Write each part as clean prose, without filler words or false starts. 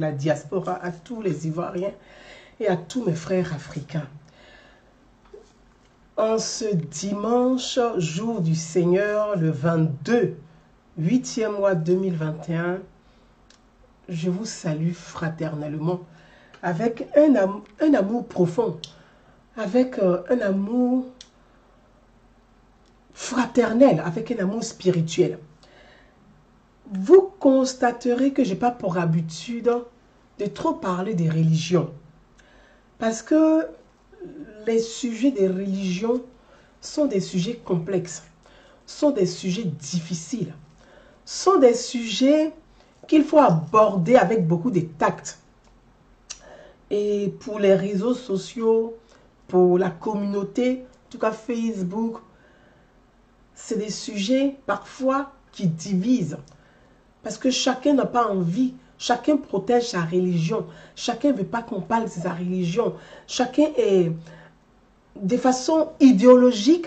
la diaspora, à tous les Ivoiriens et à tous mes frères africains. En ce dimanche, jour du Seigneur, le 22, 8e mois 2021, je vous salue fraternellement avec un amour profond, avec un amour fraternel, avec un amour spirituel. Vous constaterez que je n'ai pas pour habitude de trop parler des religions. Parce que les sujets des religions sont des sujets complexes, sont des sujets difficiles, sont des sujets qu'il faut aborder avec beaucoup de tact. Et pour les réseaux sociaux, pour la communauté, en tout cas Facebook, c'est des sujets parfois qui divisent. Parce que chacun n'a pas envie, chacun protège sa religion, chacun ne veut pas qu'on parle de sa religion, chacun est, de façon idéologique,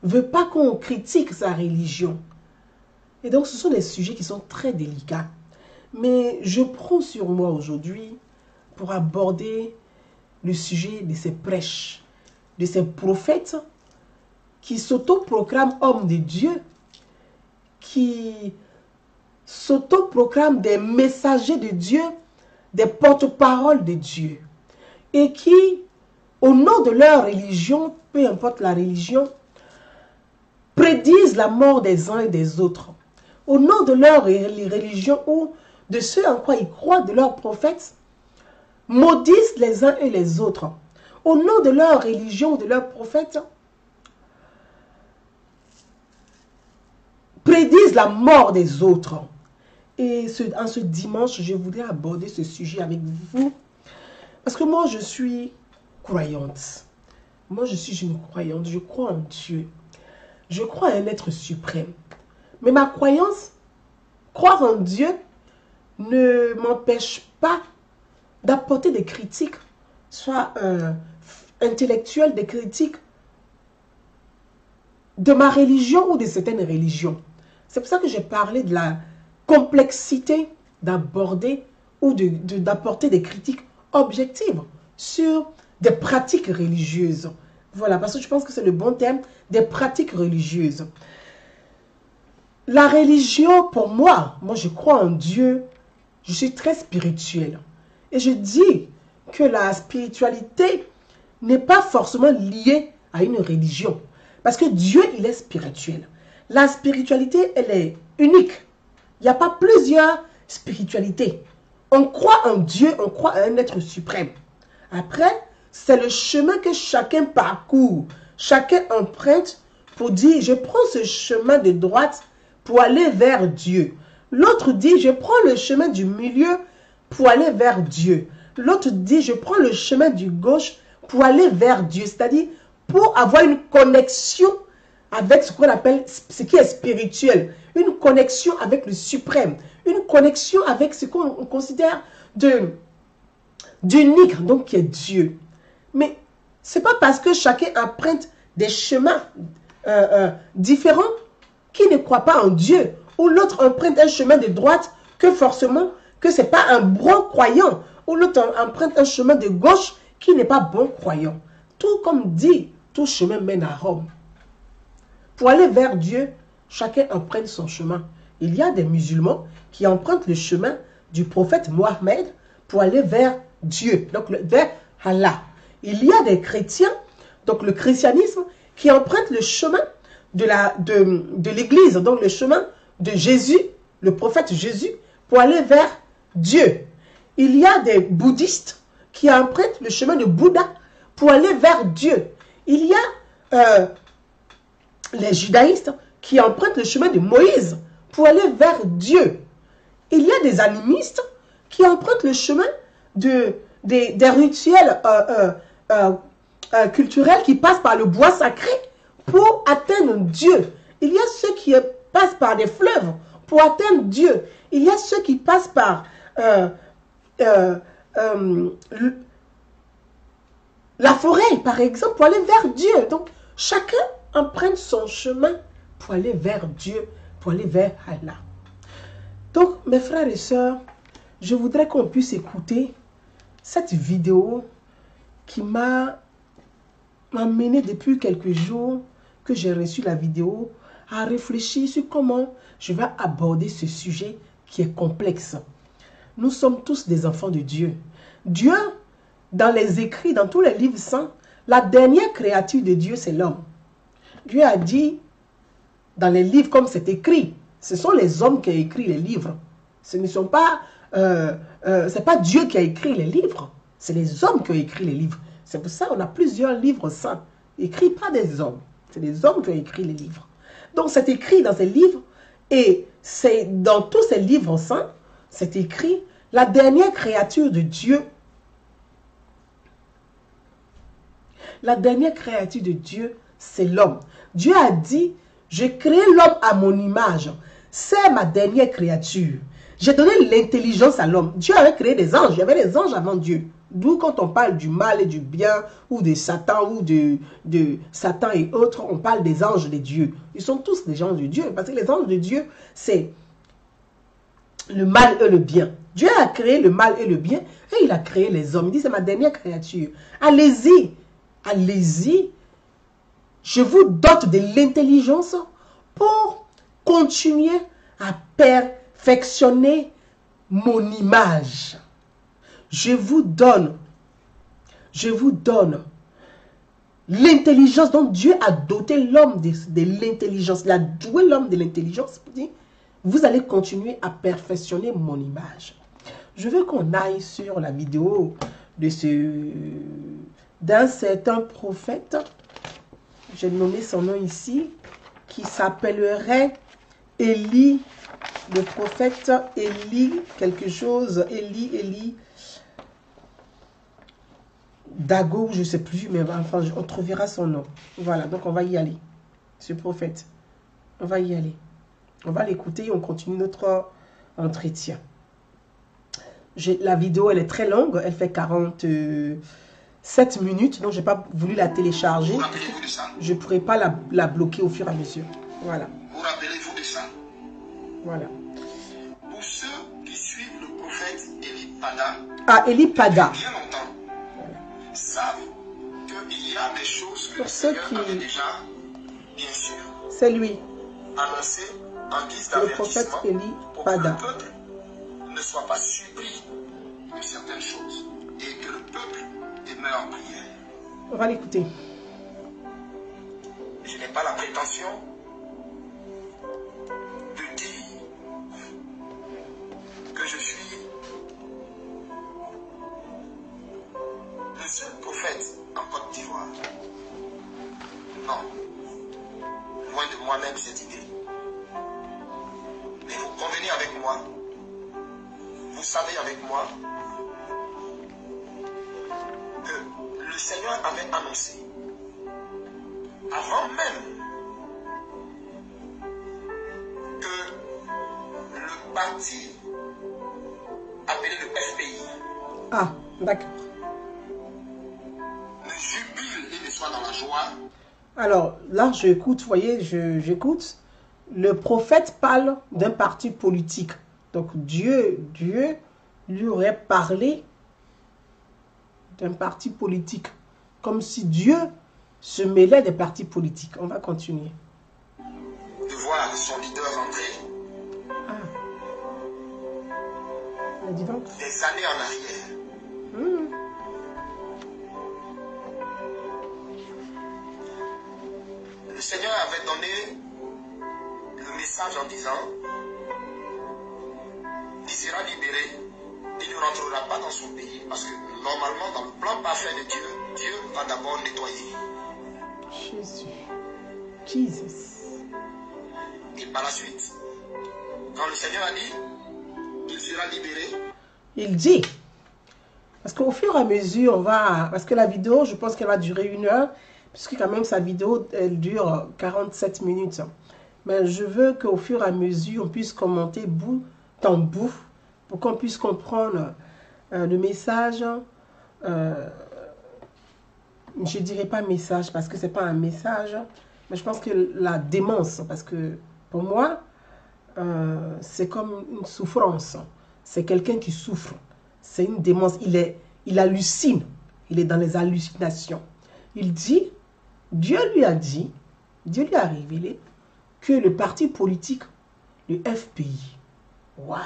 ne veut pas qu'on critique sa religion. Et donc ce sont des sujets qui sont très délicats. Mais je prends sur moi aujourd'hui pour aborder le sujet de ces prêches, de ces prophètes qui s'autoproclament hommes de Dieu, qui s'autoproclament des messagers de Dieu, des porte-paroles de Dieu, et qui, au nom de leur religion, peu importe la religion, prédisent la mort des uns et des autres. Au nom de leur religion ou de ce en quoi ils croient, de leurs prophètes, maudissent les uns et les autres. Au nom de leur religion, de leurs prophètes, prédisent la mort des autres. Et en ce dimanche, je voudrais aborder ce sujet avec vous. Parce que moi, je suis croyante. Moi, je suis une croyante. Je crois en Dieu. Je crois à un être suprême. Mais ma croyance, croire en Dieu, ne m'empêche pas d'apporter des critiques, soit intellectuelles, des critiques de ma religion ou de certaines religions. C'est pour ça que j'ai parlé de la complexité d'aborder ou d'apporter des critiques objectives sur des pratiques religieuses. Voilà, parce que je pense que c'est le bon terme, des pratiques religieuses. La religion, pour moi, je crois en Dieu, je suis très spirituelle. Et je dis que la spiritualité n'est pas forcément liée à une religion. Parce que Dieu, il est spirituel. La spiritualité, elle est unique. Il n'y a pas plusieurs spiritualités. On croit en Dieu, on croit à un être suprême. Après, c'est le chemin que chacun parcourt. Chacun emprunte pour dire, je prends ce chemin de droite pour aller vers Dieu. L'autre dit, je prends le chemin du milieu pour aller vers Dieu. L'autre dit, je prends le chemin du gauche pour aller vers Dieu. C'est-à-dire, pour avoir une connexion avec ce qu'on appelle, ce qui est spirituel. Une connexion avec le suprême. Une connexion avec ce qu'on considère d'unique, donc qui est Dieu. Mais ce n'est pas parce que chacun emprunte des chemins différents qui ne croit pas en Dieu, ou l'autre emprunte un chemin de droite, que forcément, que ce n'est pas un bon croyant, ou l'autre emprunte un chemin de gauche qui n'est pas bon croyant. Tout comme dit, tout chemin mène à Rome. Pour aller vers Dieu, chacun emprunte son chemin. Il y a des musulmans qui empruntent le chemin du prophète Mohammed pour aller vers Dieu, donc vers Allah. Il y a des chrétiens, donc le christianisme, qui empruntent le chemin de l'Église, donc le chemin de Jésus, le prophète Jésus, pour aller vers Dieu. Il y a des bouddhistes qui empruntent le chemin de Bouddha pour aller vers Dieu. Il y a les judaïstes qui empruntent le chemin de Moïse pour aller vers Dieu. Il y a des animistes qui empruntent le chemin des rituels culturels qui passent par le bois sacré pour atteindre Dieu. Il y a ceux qui passent par des fleuves pour atteindre Dieu. Il y a ceux qui passent par la forêt, par exemple, pour aller vers Dieu. Donc, chacun emprunte son chemin pour aller vers Dieu, pour aller vers Allah. Donc, mes frères et sœurs, je voudrais qu'on puisse écouter cette vidéo qui m'a amené depuis quelques jours que j'ai reçu la vidéo à réfléchir sur comment je vais aborder ce sujet qui est complexe. Nous sommes tous des enfants de Dieu. Dieu, dans les écrits, dans tous les livres saints, la dernière créature de Dieu, c'est l'homme. Dieu a dit, dans les livres comme c'est écrit, ce sont les hommes qui ont écrit les livres. Ce ne sont pas, c'est pas Dieu qui a écrit les livres, c'est les hommes qui ont écrit les livres. C'est pour ça qu'on a plusieurs livres saints, écrits par des hommes. C'est les hommes qui ont écrit les livres. Donc c'est écrit dans ces livres, et c'est dans tous ces livres saints, c'est écrit la dernière créature de Dieu. La dernière créature de Dieu, c'est l'homme. Dieu a dit, j'ai créé l'homme à mon image. C'est ma dernière créature. J'ai donné l'intelligence à l'homme. Dieu avait créé des anges. Il y avait des anges avant Dieu. D'où quand on parle du mal et du bien, ou de Satan, ou de Satan et autres, on parle des anges de Dieu. Ils sont tous des anges de Dieu. Parce que les anges de Dieu, c'est le mal et le bien. Dieu a créé le mal et le bien, et il a créé les hommes. Il dit, c'est ma dernière créature. Allez-y, allez-y. Je vous dote de l'intelligence pour continuer à perfectionner mon image. Je vous donne l'intelligence dont Dieu a doté l'homme de l'intelligence. Il a doué l'homme de l'intelligence. Vous allez continuer à perfectionner mon image. Je veux qu'on aille sur la vidéo d'un certain prophète. J'ai nommé son nom ici, qui s'appellerait Élie, le prophète Élie, quelque chose, Élie, Dago, je ne sais plus, mais enfin, on trouvera son nom. Voilà, donc on va y aller, ce prophète. On va y aller. On va l'écouter et on continue notre entretien. La vidéo, elle est très longue, elle fait 47 minutes, donc je n'ai pas voulu la télécharger. Je ne pourrai pas la bloquer au fur et à mesure. Voilà. Vous rappelez-vous de ça? Voilà. Pour ceux qui suivent le prophète Élie Pada, Élie Pada, bien longtemps, savent qu'il y a des choses que pour le ceux Seigneur qui... avait déjà, bien sûr, C'est lui, annoncé en guise le prophète d'avertissement Élie pour que le Pada. peuple ne soit pas surpris de certaines choses et que le peuple demeure en prière. On va l'écouter. Je n'ai pas la prétention de dire que je suis le seul prophète en Côte d'Ivoire. Non. Loin de moi-même cette idée. Mais vous convenez avec moi, vous savez avec moi, que le Seigneur avait annoncé, avant même que le parti appelé le FPI D'accord. ne jubile et ne soit dans la joie. Alors, là, j'écoute, vous voyez, j'écoute. Le prophète parle d'un parti politique. Donc, Dieu lui aurait parlé d'un parti politique. Comme si Dieu se mêlait des partis politiques. On va continuer. De voir son leader entrer Dis donc. des années en arrière. Le Seigneur avait donné le message en disant, il sera libéré, il ne rentrera pas dans son pays parce que normalement dans le plan parfait de Dieu, Dieu va d'abord nettoyer. Jesus. Et par la suite, quand le Seigneur a dit, il sera libéré. Il dit, parce qu'au fur et à mesure, on va, parce que la vidéo, je pense qu'elle va durer 1 heure, puisque quand même sa vidéo, elle dure 47 minutes. Mais je veux qu'au fur et à mesure, on puisse commenter bout en bout, pour qu'on puisse comprendre le message. Je ne dirais pas message, parce que ce n'est pas un message, mais je pense que la démence, parce que pour moi, c'est comme une souffrance. C'est quelqu'un qui souffre. C'est une démence. Il hallucine. Il est dans les hallucinations. Il dit, Dieu lui a révélé que le parti politique, le FPI, waouh,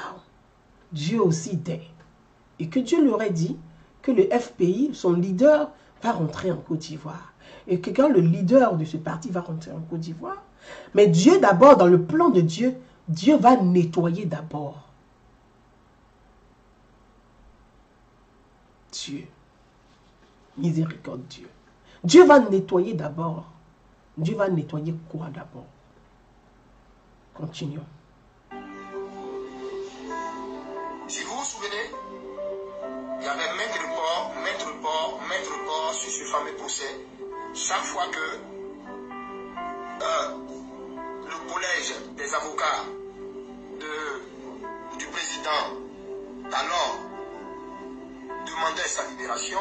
Dieu aussi dit. Et que Dieu lui aurait dit que le FPI, son leader, va rentrer en Côte d'Ivoire. Et que quand le leader de ce parti va rentrer en Côte d'Ivoire, mais Dieu d'abord, dans le plan de Dieu, Dieu va nettoyer d'abord. Dieu. Miséricorde Dieu. Dieu va nettoyer d'abord. Dieu va nettoyer quoi d'abord? Continuons. Si vous vous souvenez, il y avait maintes reports sur ce fameux procès. Chaque fois que le collège des avocats du président alors demandait sa libération,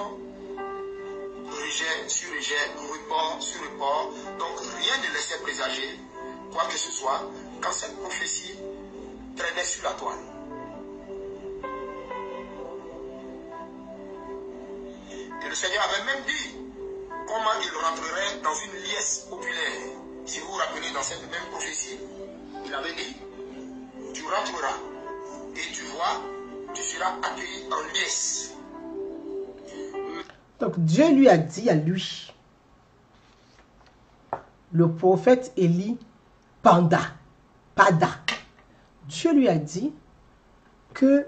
rejet sur rejet, report sur report, donc rien ne laissait présager quoi que ce soit quand cette prophétie traînait sur la toile. Et le Seigneur avait même dit comment il rentrerait dans une liesse populaire. Si vous vous rappelez, dans cette même prophétie, il avait dit, tu rentreras et tu vois, tu seras accueilli en liesse. Donc Dieu lui a dit à lui, le prophète Élie Pada, Dieu lui a dit que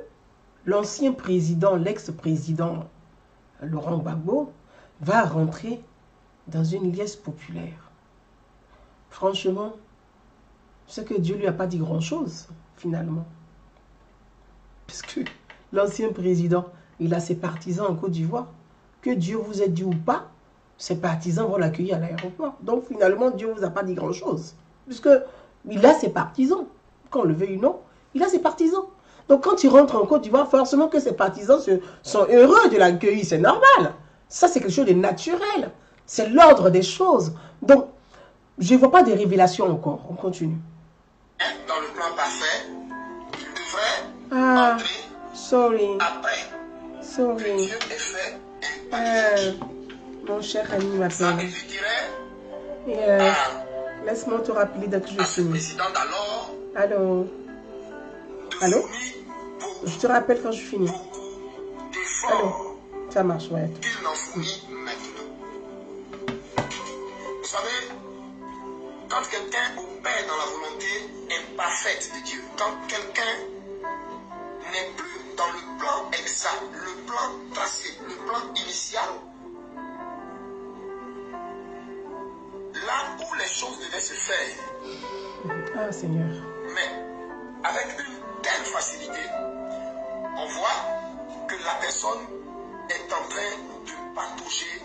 l'ancien président, l'ex-président Laurent Gbagbo va rentrer dans une liesse populaire. Franchement, c'est que Dieu lui a pas dit grand-chose, finalement. Puisque l'ancien président, il a ses partisans en Côte d'Ivoire. Que Dieu vous ait dit ou pas, ses partisans vont l'accueillir à l'aéroport. Donc finalement, Dieu ne vous a pas dit grand-chose. Puisque il a ses partisans. Qu'on le veuille ou non, il a ses partisans. Donc quand il rentre en Côte d'Ivoire, forcément que ses partisans sont heureux de l'accueillir. C'est normal. Ça, c'est quelque chose de naturel. C'est l'ordre des choses. Donc, je ne vois pas de révélations encore. On continue. Dans le plan parfait, il devrait entrer après que Dieu ait fait une magnifique. Mon cher ami m'appelle. Ça éviterait laisse-moi te rappeler dès que je finis. Président d'alors. Allô? Allô? Je te rappelle quand je finis. Allô? Ça marche, ouais. Il n'en fournit maintenant. Vous savez, quand quelqu'un opère dans la volonté imparfaite de Dieu, quand quelqu'un n'est plus dans le plan exact, le plan tracé, le plan initial, là où les choses devaient se faire. Ah, Seigneur. Mais avec une telle facilité, on voit que la personne est en train de patauger,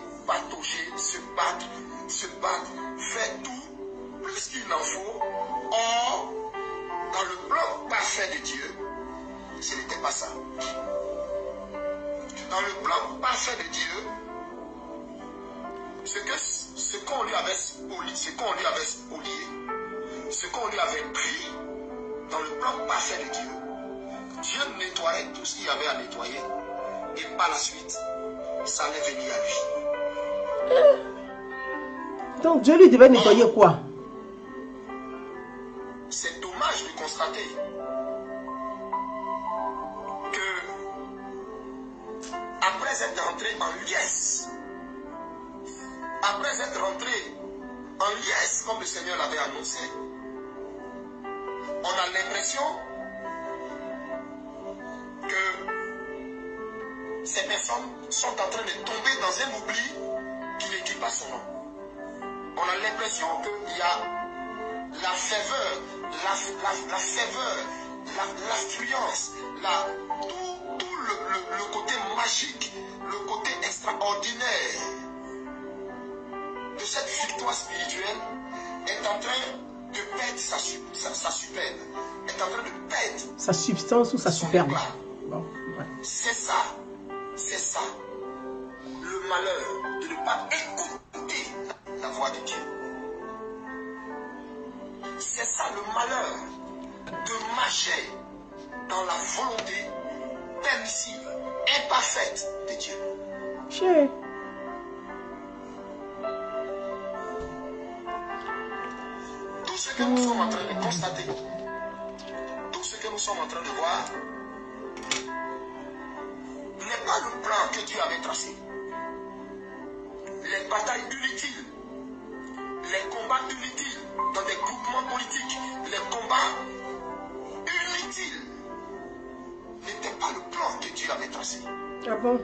se battre, faire tout, plus qu'il n'en faut. Or, dans le plan parfait de Dieu, ce n'était pas ça. Dans le plan parfait de Dieu, ce qu'on lui avait spolié, ce qu'on lui avait pris, dans le plan parfait de Dieu, Dieu nettoyait tout ce qu'il y avait à nettoyer. Et par la suite, ça allait venir à lui. Donc Dieu lui devait nettoyer quoi? C'est dommage de constater que après être rentré en liesse, comme le Seigneur l'avait annoncé, on a l'impression que ces personnes sont en train de tomber dans un oubli qui ne dit pas son nom. On a l'impression qu'il y a la ferveur, l'affluence, tout le côté magique, le côté extraordinaire de cette victoire spirituelle est en train de perdre sa superbe, est en train de perdre sa substance ou sa superbe. Bon, ouais. C'est ça, le malheur de ne pas écouter la voix de Dieu. C'est ça le malheur de marcher dans la volonté permissive, imparfaite de Dieu. Chez. Tout ce que nous sommes en train de constater, tout ce que nous sommes en train de voir, n'est pas le plan que Dieu avait tracé. Les batailles inutiles, les combats inutiles dans des groupements politiques, les combats inutiles n'étaient pas le plan que Dieu avait tracé. Ah bon?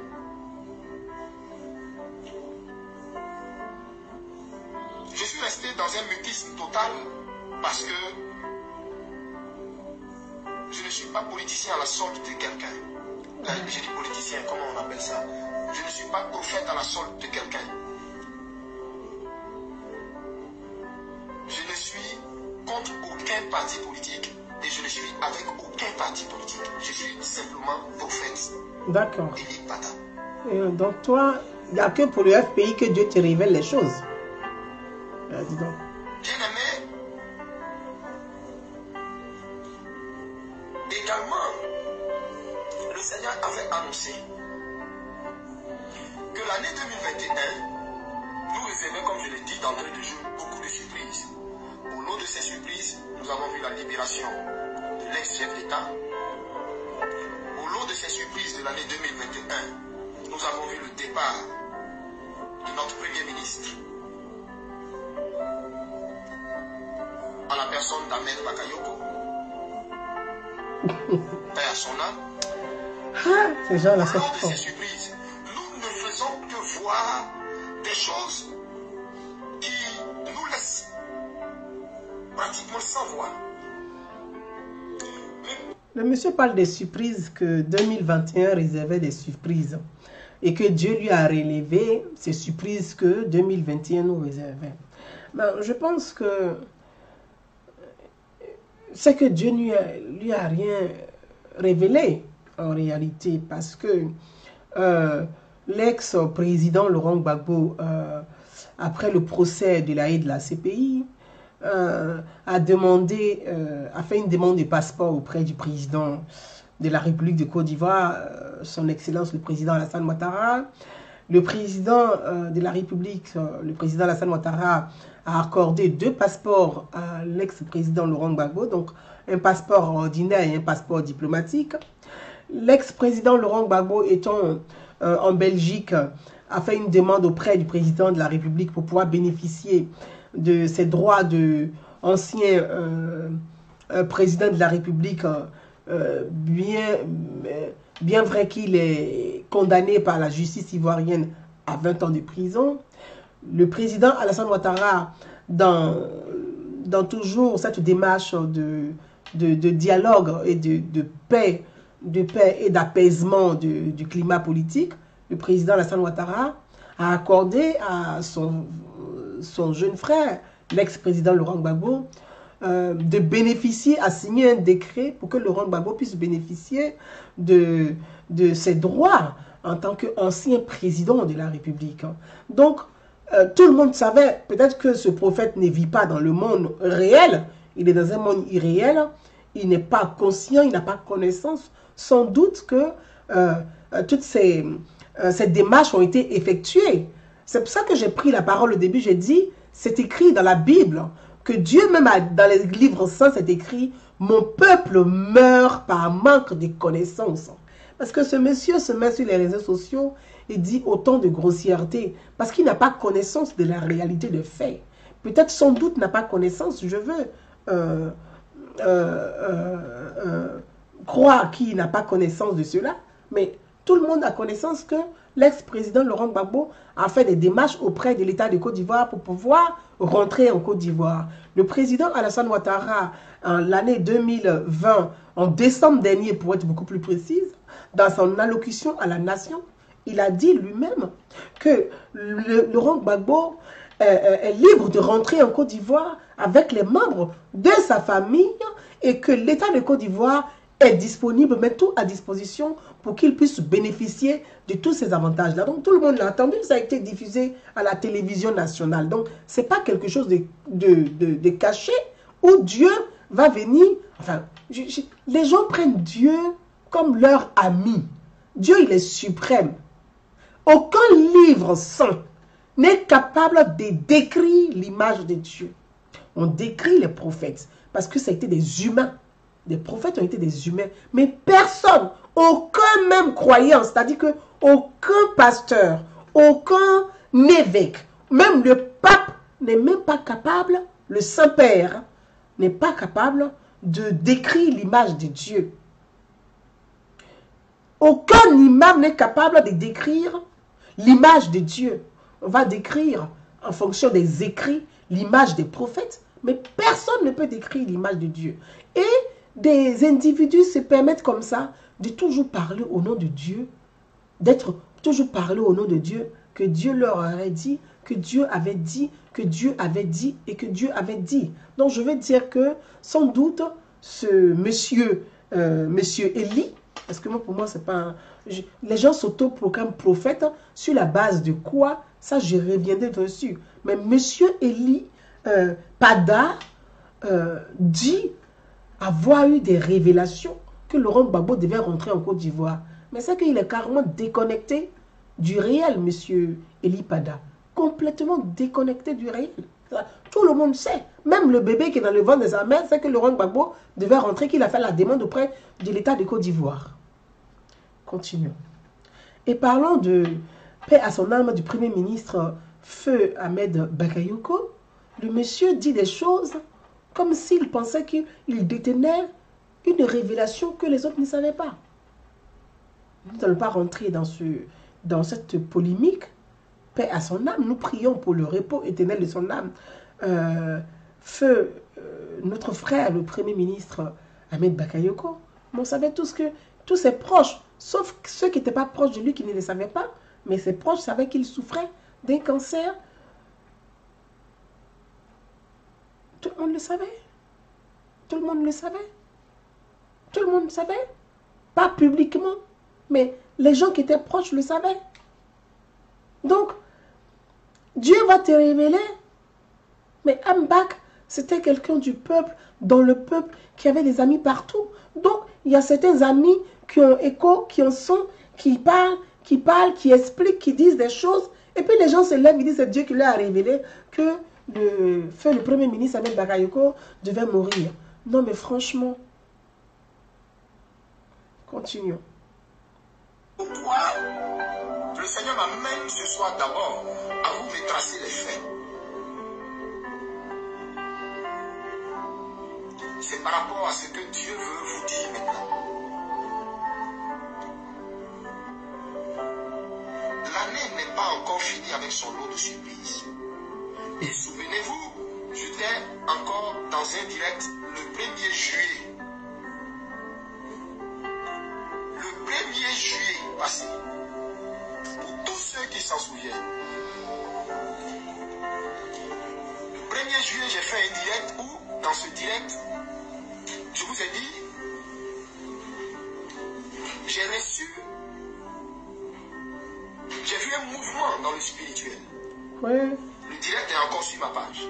Je suis resté dans un mutisme total parce que je ne suis pas politicien à la solde de quelqu'un. Je dis politicien, comment on appelle ça? Je ne suis pas prophète à la solde de quelqu'un. Je ne suis contre aucun parti politique et je ne suis avec aucun parti politique. Je suis simplement prophète. D'accord. Élie Bata. Donc toi, il n'y a que pour le FPI que Dieu te révèle les choses. Dis donc. Bien-aimé, également, le Seigneur avait annoncé que l'année 2021 nous réservait, comme je l'ai dit d'entrée de jeu, beaucoup de surprises. Au lot de ces surprises, nous avons vu la libération de l'ex-chef d'État. Au lot de ces surprises de l'année 2021, nous avons vu le départ de notre Premier ministre, en la personne d'Ahmed Bakayoko. Paix à son âme. Ces gens-là, Au c'est long de fort. ces surprises, nous ne faisons que voir des choses qui nous laissent pratiquement sans voix. Le monsieur parle des surprises que 2021 réservait des surprises et que Dieu lui a relevé ces surprises que 2021 nous réservait. Ben, je pense que c'est que Dieu lui a rien révélé en réalité parce que l'ex-président Laurent Gbagbo, après le procès de la CPI, a fait une demande de passeport auprès du président de la République de Côte d'Ivoire, son Excellence le président Alassane Ouattara. Le président de la République, le président Alassane Ouattara, a accordé 2 passeports à l'ex-président Laurent Gbagbo, donc un passeport ordinaire et un passeport diplomatique. L'ex-président Laurent Gbagbo étant en Belgique, a fait une demande auprès du président de la République pour pouvoir bénéficier de ses droits de ancien président de la République, bien vrai qu'il est condamné par la justice ivoirienne à 20 ans de prison. Le président Alassane Ouattara, dans toujours cette démarche de dialogue et de paix et d'apaisement du climat politique, le président Alassane Ouattara a accordé à son jeune frère, l'ex-président Laurent Gbagbo, de bénéficier, à signer un décret pour que Laurent Gbagbo puisse bénéficier de ses droits en tant qu'ancien président de la République. Donc, tout le monde savait, peut-être que ce prophète ne vit pas dans le monde réel, il est dans un monde irréel, il n'est pas conscient, il n'a pas connaissance, sans doute que toutes ces démarches ont été effectuées. C'est pour ça que j'ai pris la parole au début, j'ai dit, c'est écrit dans la Bible, que Dieu même dans les livres saints, c'est écrit, mon peuple meurt par manque de connaissances. Parce que ce monsieur se met sur les réseaux sociaux et dit autant de grossièreté, parce qu'il n'a pas connaissance de la réalité de fait. Peut-être sans doute n'a pas connaissance, je veux croire qu'il n'a pas connaissance de cela, mais tout le monde a connaissance que l'ex-président Laurent Gbagbo a fait des démarches auprès de l'État de Côte d'Ivoire pour pouvoir rentrer en Côte d'Ivoire. Le président Alassane Ouattara, en l'année 2020, en décembre dernier, pour être beaucoup plus précise, dans son allocution à la nation, il a dit lui-même que Laurent Gbagbo est libre de rentrer en Côte d'Ivoire avec les membres de sa famille et que l'État de Côte d'Ivoire est disponible, met tout à disposition pour qu'il puisse bénéficier de tous ces avantages-là. Donc tout le monde l'a entendu, ça a été diffusé à la télévision nationale. Donc ce n'est pas quelque chose de caché où Dieu va venir. Enfin, les gens prennent Dieu comme leur ami. Dieu, il est suprême. Aucun livre saint n'est capable de décrire l'image de Dieu. On décrit les prophètes parce que ça a été des humains. Les prophètes ont été des humains. Mais personne, aucun même croyant, c'est-à-dire que aucun pasteur, aucun évêque, même le pape n'est même pas capable, le Saint-Père n'est pas capable de décrire l'image de Dieu. Aucun imam n'est capable de décrire l'image de Dieu. On va décrire en fonction des écrits l'image des prophètes, mais personne ne peut décrire l'image de Dieu. Et des individus se permettent comme ça de toujours parler au nom de Dieu, d'être toujours parler au nom de Dieu, que Dieu leur aurait dit, que Dieu avait dit, que Dieu avait dit et que Dieu avait dit. Donc je veux dire que sans doute ce monsieur Élie, parce que moi, pour moi, c'est pas un... Les gens s'autoproclament prophètes sur la base de quoi? Ça, je reviendrai dessus. Mais monsieur Élie Pada dit avoir eu des révélations que Laurent Gbagbo devait rentrer en Côte d'Ivoire. Mais c'est qu'il est carrément déconnecté du réel, monsieur Élie Pada. Complètement déconnecté du réel. Tout le monde sait. Même le bébé qui est dans le ventre de sa mère sait que Laurent Gbagbo devait rentrer, qu'il a fait la demande auprès de l'État de Côte d'Ivoire. Continuons. Et parlons de paix à son âme du Premier ministre Feu Ahmed Bakayoko. Le monsieur dit des choses comme s'il pensait qu'il détenait une révélation que les autres ne savaient pas. Nous n'allons pas rentrer dans cette polémique. Paix à son âme, nous prions pour le repos éternel de son âme. Notre frère, le Premier ministre Ahmed Bakayoko, on savait tous que tous ses proches, sauf ceux qui n'étaient pas proches de lui, qui ne le savaient pas, mais ses proches savaient qu'il souffrait d'un cancer. Tout le monde le savait. Tout le monde le savait. Tout le monde le savait. Pas publiquement, mais les gens qui étaient proches le savaient. Donc, Dieu va te révéler. Mais Ambak, c'était quelqu'un du peuple, dans le peuple, qui avait des amis partout. Donc, il y a certains amis qui ont écho, qui en sont, qui parlent, qui expliquent, qui disent des choses. Et puis les gens se lèvent, ils disent c'est Dieu qui leur a révélé que le Premier ministre Ahmed Bakayoko devait mourir. Non, mais franchement, continuons. Pourquoi le Seigneur m'amène ce soir d'abord à vous retracer les faits? C'est par rapport à ce que Dieu veut vous dire maintenant. L'année n'est pas encore finie avec son lot de surprises. Et souvenez-vous, j'étais encore dans un direct le 1er juillet. Le 1er juillet passé. Pour tous ceux qui s'en souviennent. Le 1er juillet, j'ai fait un direct où, dans ce direct, je vous ai dit, j'ai vu un mouvement dans le spirituel. Ouais. Le direct est encore sur ma page.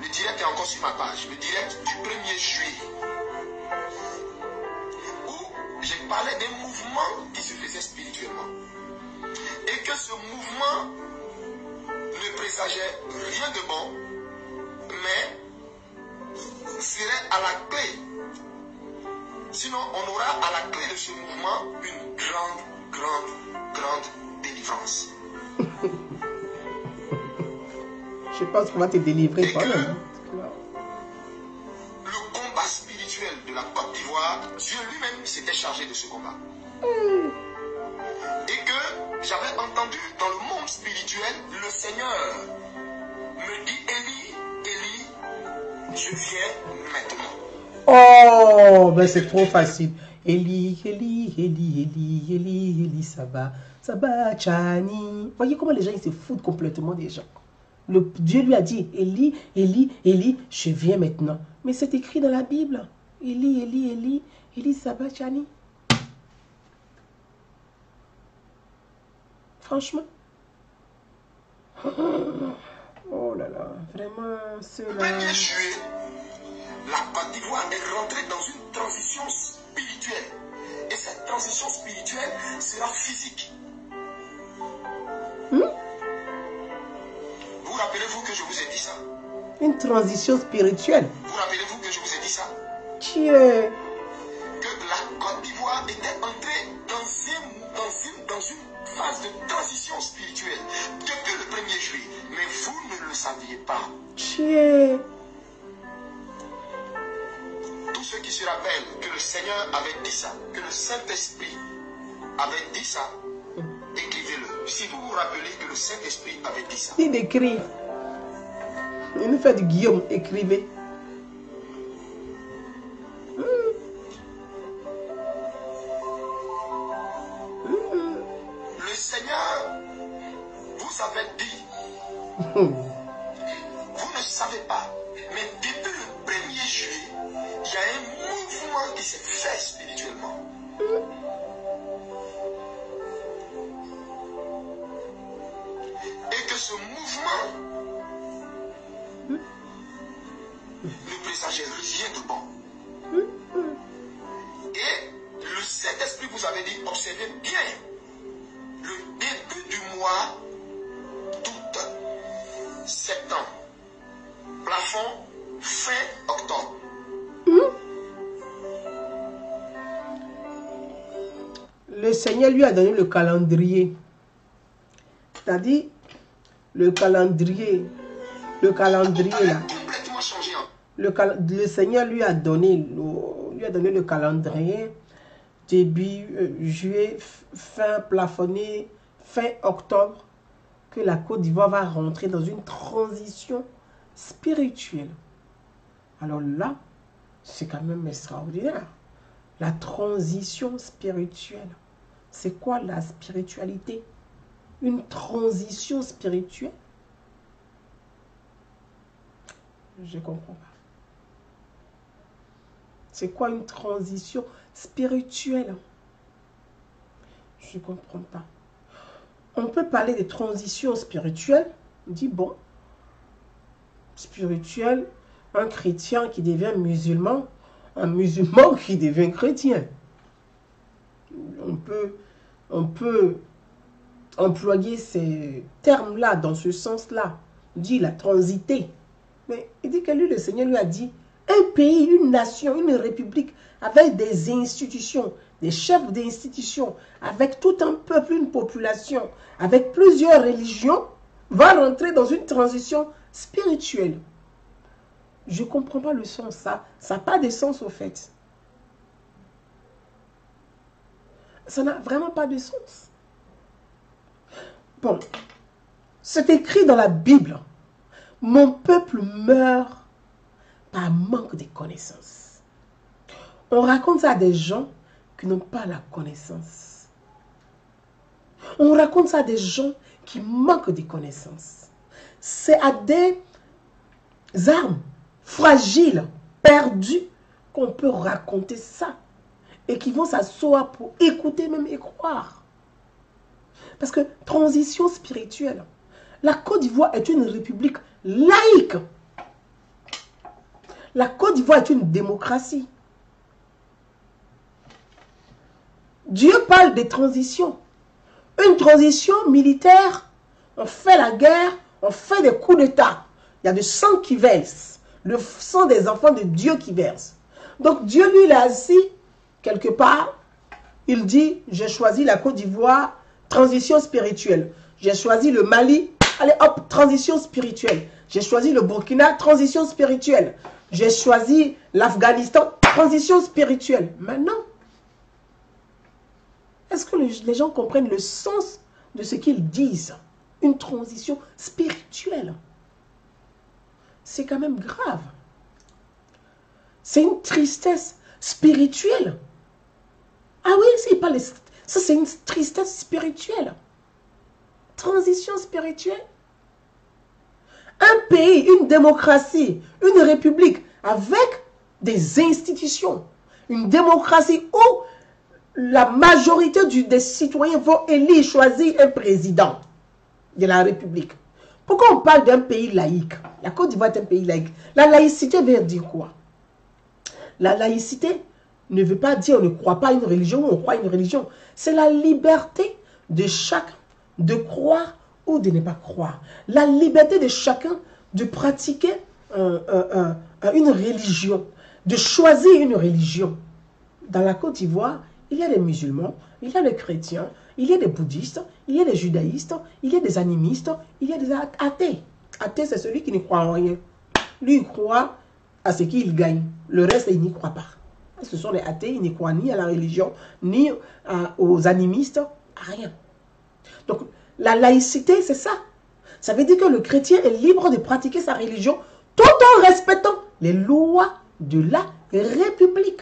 Le direct est encore sur ma page. Le direct du 1er juillet. Où j'ai parlé d'un mouvement qui se faisait spirituellement. Et que ce mouvement ne présageait rien de bon, mais serait à la clé. Sinon, on aura à la clé de ce mouvement une grande délivrance. Je pense qu'on va te délivrer quand même. Le combat spirituel de la Côte d'Ivoire, Dieu lui-même s'était chargé de ce combat. Et que j'avais entendu dans le monde spirituel, le Seigneur me dit, Élie, je viens maintenant. Oh, ben c'est trop facile. Élie, Saba, Chani. Voyez comment les gens ils se foutent complètement des gens. Dieu lui a dit, Élie, je viens maintenant. Mais c'est écrit dans la Bible. Élie, Saba, Chani. Franchement. Oh là là, vraiment, ceux-là. 1er juillet, la Côte d'Ivoire est rentrée dans une transition spirituelle. Et cette transition spirituelle sera physique. Vous rappelez-vous que je vous ai dit ça? Une transition spirituelle. Vous rappelez-vous que je vous ai dit ça? Qui est... Que la Côte d'Ivoire était entrée dans une phase de transition spirituelle depuis le 1er juillet. Mais vous ne le saviez pas. Qui est... Tous ceux qui se rappellent que le Seigneur avait dit ça, que le Saint-Esprit avait dit ça, écrivez-le. Si vous vous rappelez que le Saint-Esprit avait dit ça. Il écrit. Il nous fait du Guillaume, écrivez. Le Seigneur vous avait dit, vous ne savez pas, mais depuis le 1er juillet, il y a un mouvement qui s'est fait spirituellement. Et que ce mouvement ne présageait rien de bon. Et le Saint-Esprit vous avait dit, observez bien, le début du mois d'août, septembre, plafond, fin octobre. Le Seigneur lui a donné le calendrier. C'est-à-dire, le calendrier là. Complètement changé. Le Seigneur lui a donné le calendrier. Début juillet, fin plafonné, fin octobre, que la Côte d'Ivoire va rentrer dans une transition spirituelle. Alors là, c'est quand même extraordinaire. La transition spirituelle. C'est quoi la spiritualité? Une transition spirituelle? Je ne comprends pas. C'est quoi une transition spirituelle? Je ne comprends pas. On peut parler de transition spirituelle. On dit, bon, spirituel, un chrétien qui devient musulman, un musulman qui devient chrétien. On peut employer ces termes-là dans ce sens-là. On dit la transité. Mais il dit que lui, le Seigneur lui a dit, un pays, une nation, une république, avec des institutions, des chefs d'institutions, avec tout un peuple, une population, avec plusieurs religions, va rentrer dans une transition spirituelle. Je ne comprends pas le sens. Ça n'a pas de sens au fait. Ça n'a vraiment pas de sens. Bon, c'est écrit dans la Bible. Mon peuple meurt par manque de connaissances. On raconte ça à des gens qui n'ont pas la connaissance. On raconte ça à des gens qui manquent de connaissances. C'est à des âmes fragiles, perdues, qu'on peut raconter ça. Et qui vont s'asseoir pour écouter même et croire. Parce que transition spirituelle. La Côte d'Ivoire est une république laïque. La Côte d'Ivoire est une démocratie. Dieu parle de transition. Une transition militaire, on fait la guerre, on fait des coups d'État. Il y a du sang qui verse. Le sang des enfants de Dieu qui verse. Donc Dieu, lui, il est assis quelque part. Il dit, j'ai choisi la Côte d'Ivoire, transition spirituelle. J'ai choisi le Mali, allez hop, transition spirituelle. J'ai choisi le Burkina, transition spirituelle. J'ai choisi l'Afghanistan, transition spirituelle. Maintenant, est-ce que les gens comprennent le sens de ce qu'ils disent? Une transition spirituelle. C'est quand même grave. C'est une tristesse spirituelle. Ah oui, c'est pas ça, c'est une tristesse spirituelle. Transition spirituelle. Un pays, une démocratie, une république avec des institutions. Une démocratie où la majorité des citoyens vont élire, choisir un président de la République. Pourquoi on parle d'un pays laïque? La Côte d'Ivoire est un pays laïque. La laïcité veut dire quoi? La laïcité ne veut pas dire on ne croit pas à une religion ou on croit à une religion. C'est la liberté de chacun de croire ou de ne pas croire. La liberté de chacun de pratiquer une religion, de choisir une religion. Dans la Côte d'Ivoire, il y a des musulmans, il y a des chrétiens, il y a des bouddhistes, il y a des judaïstes, il y a des animistes, il y a des athées. Athée, c'est celui qui ne croit en rien. Lui, il croit à ce qu'il gagne. Le reste, il n'y croit pas. Ce sont les athées, ils n'y croient ni à la religion, ni aux animistes, à rien. Donc, la laïcité, c'est ça. Ça veut dire que le chrétien est libre de pratiquer sa religion tout en respectant les lois de la République.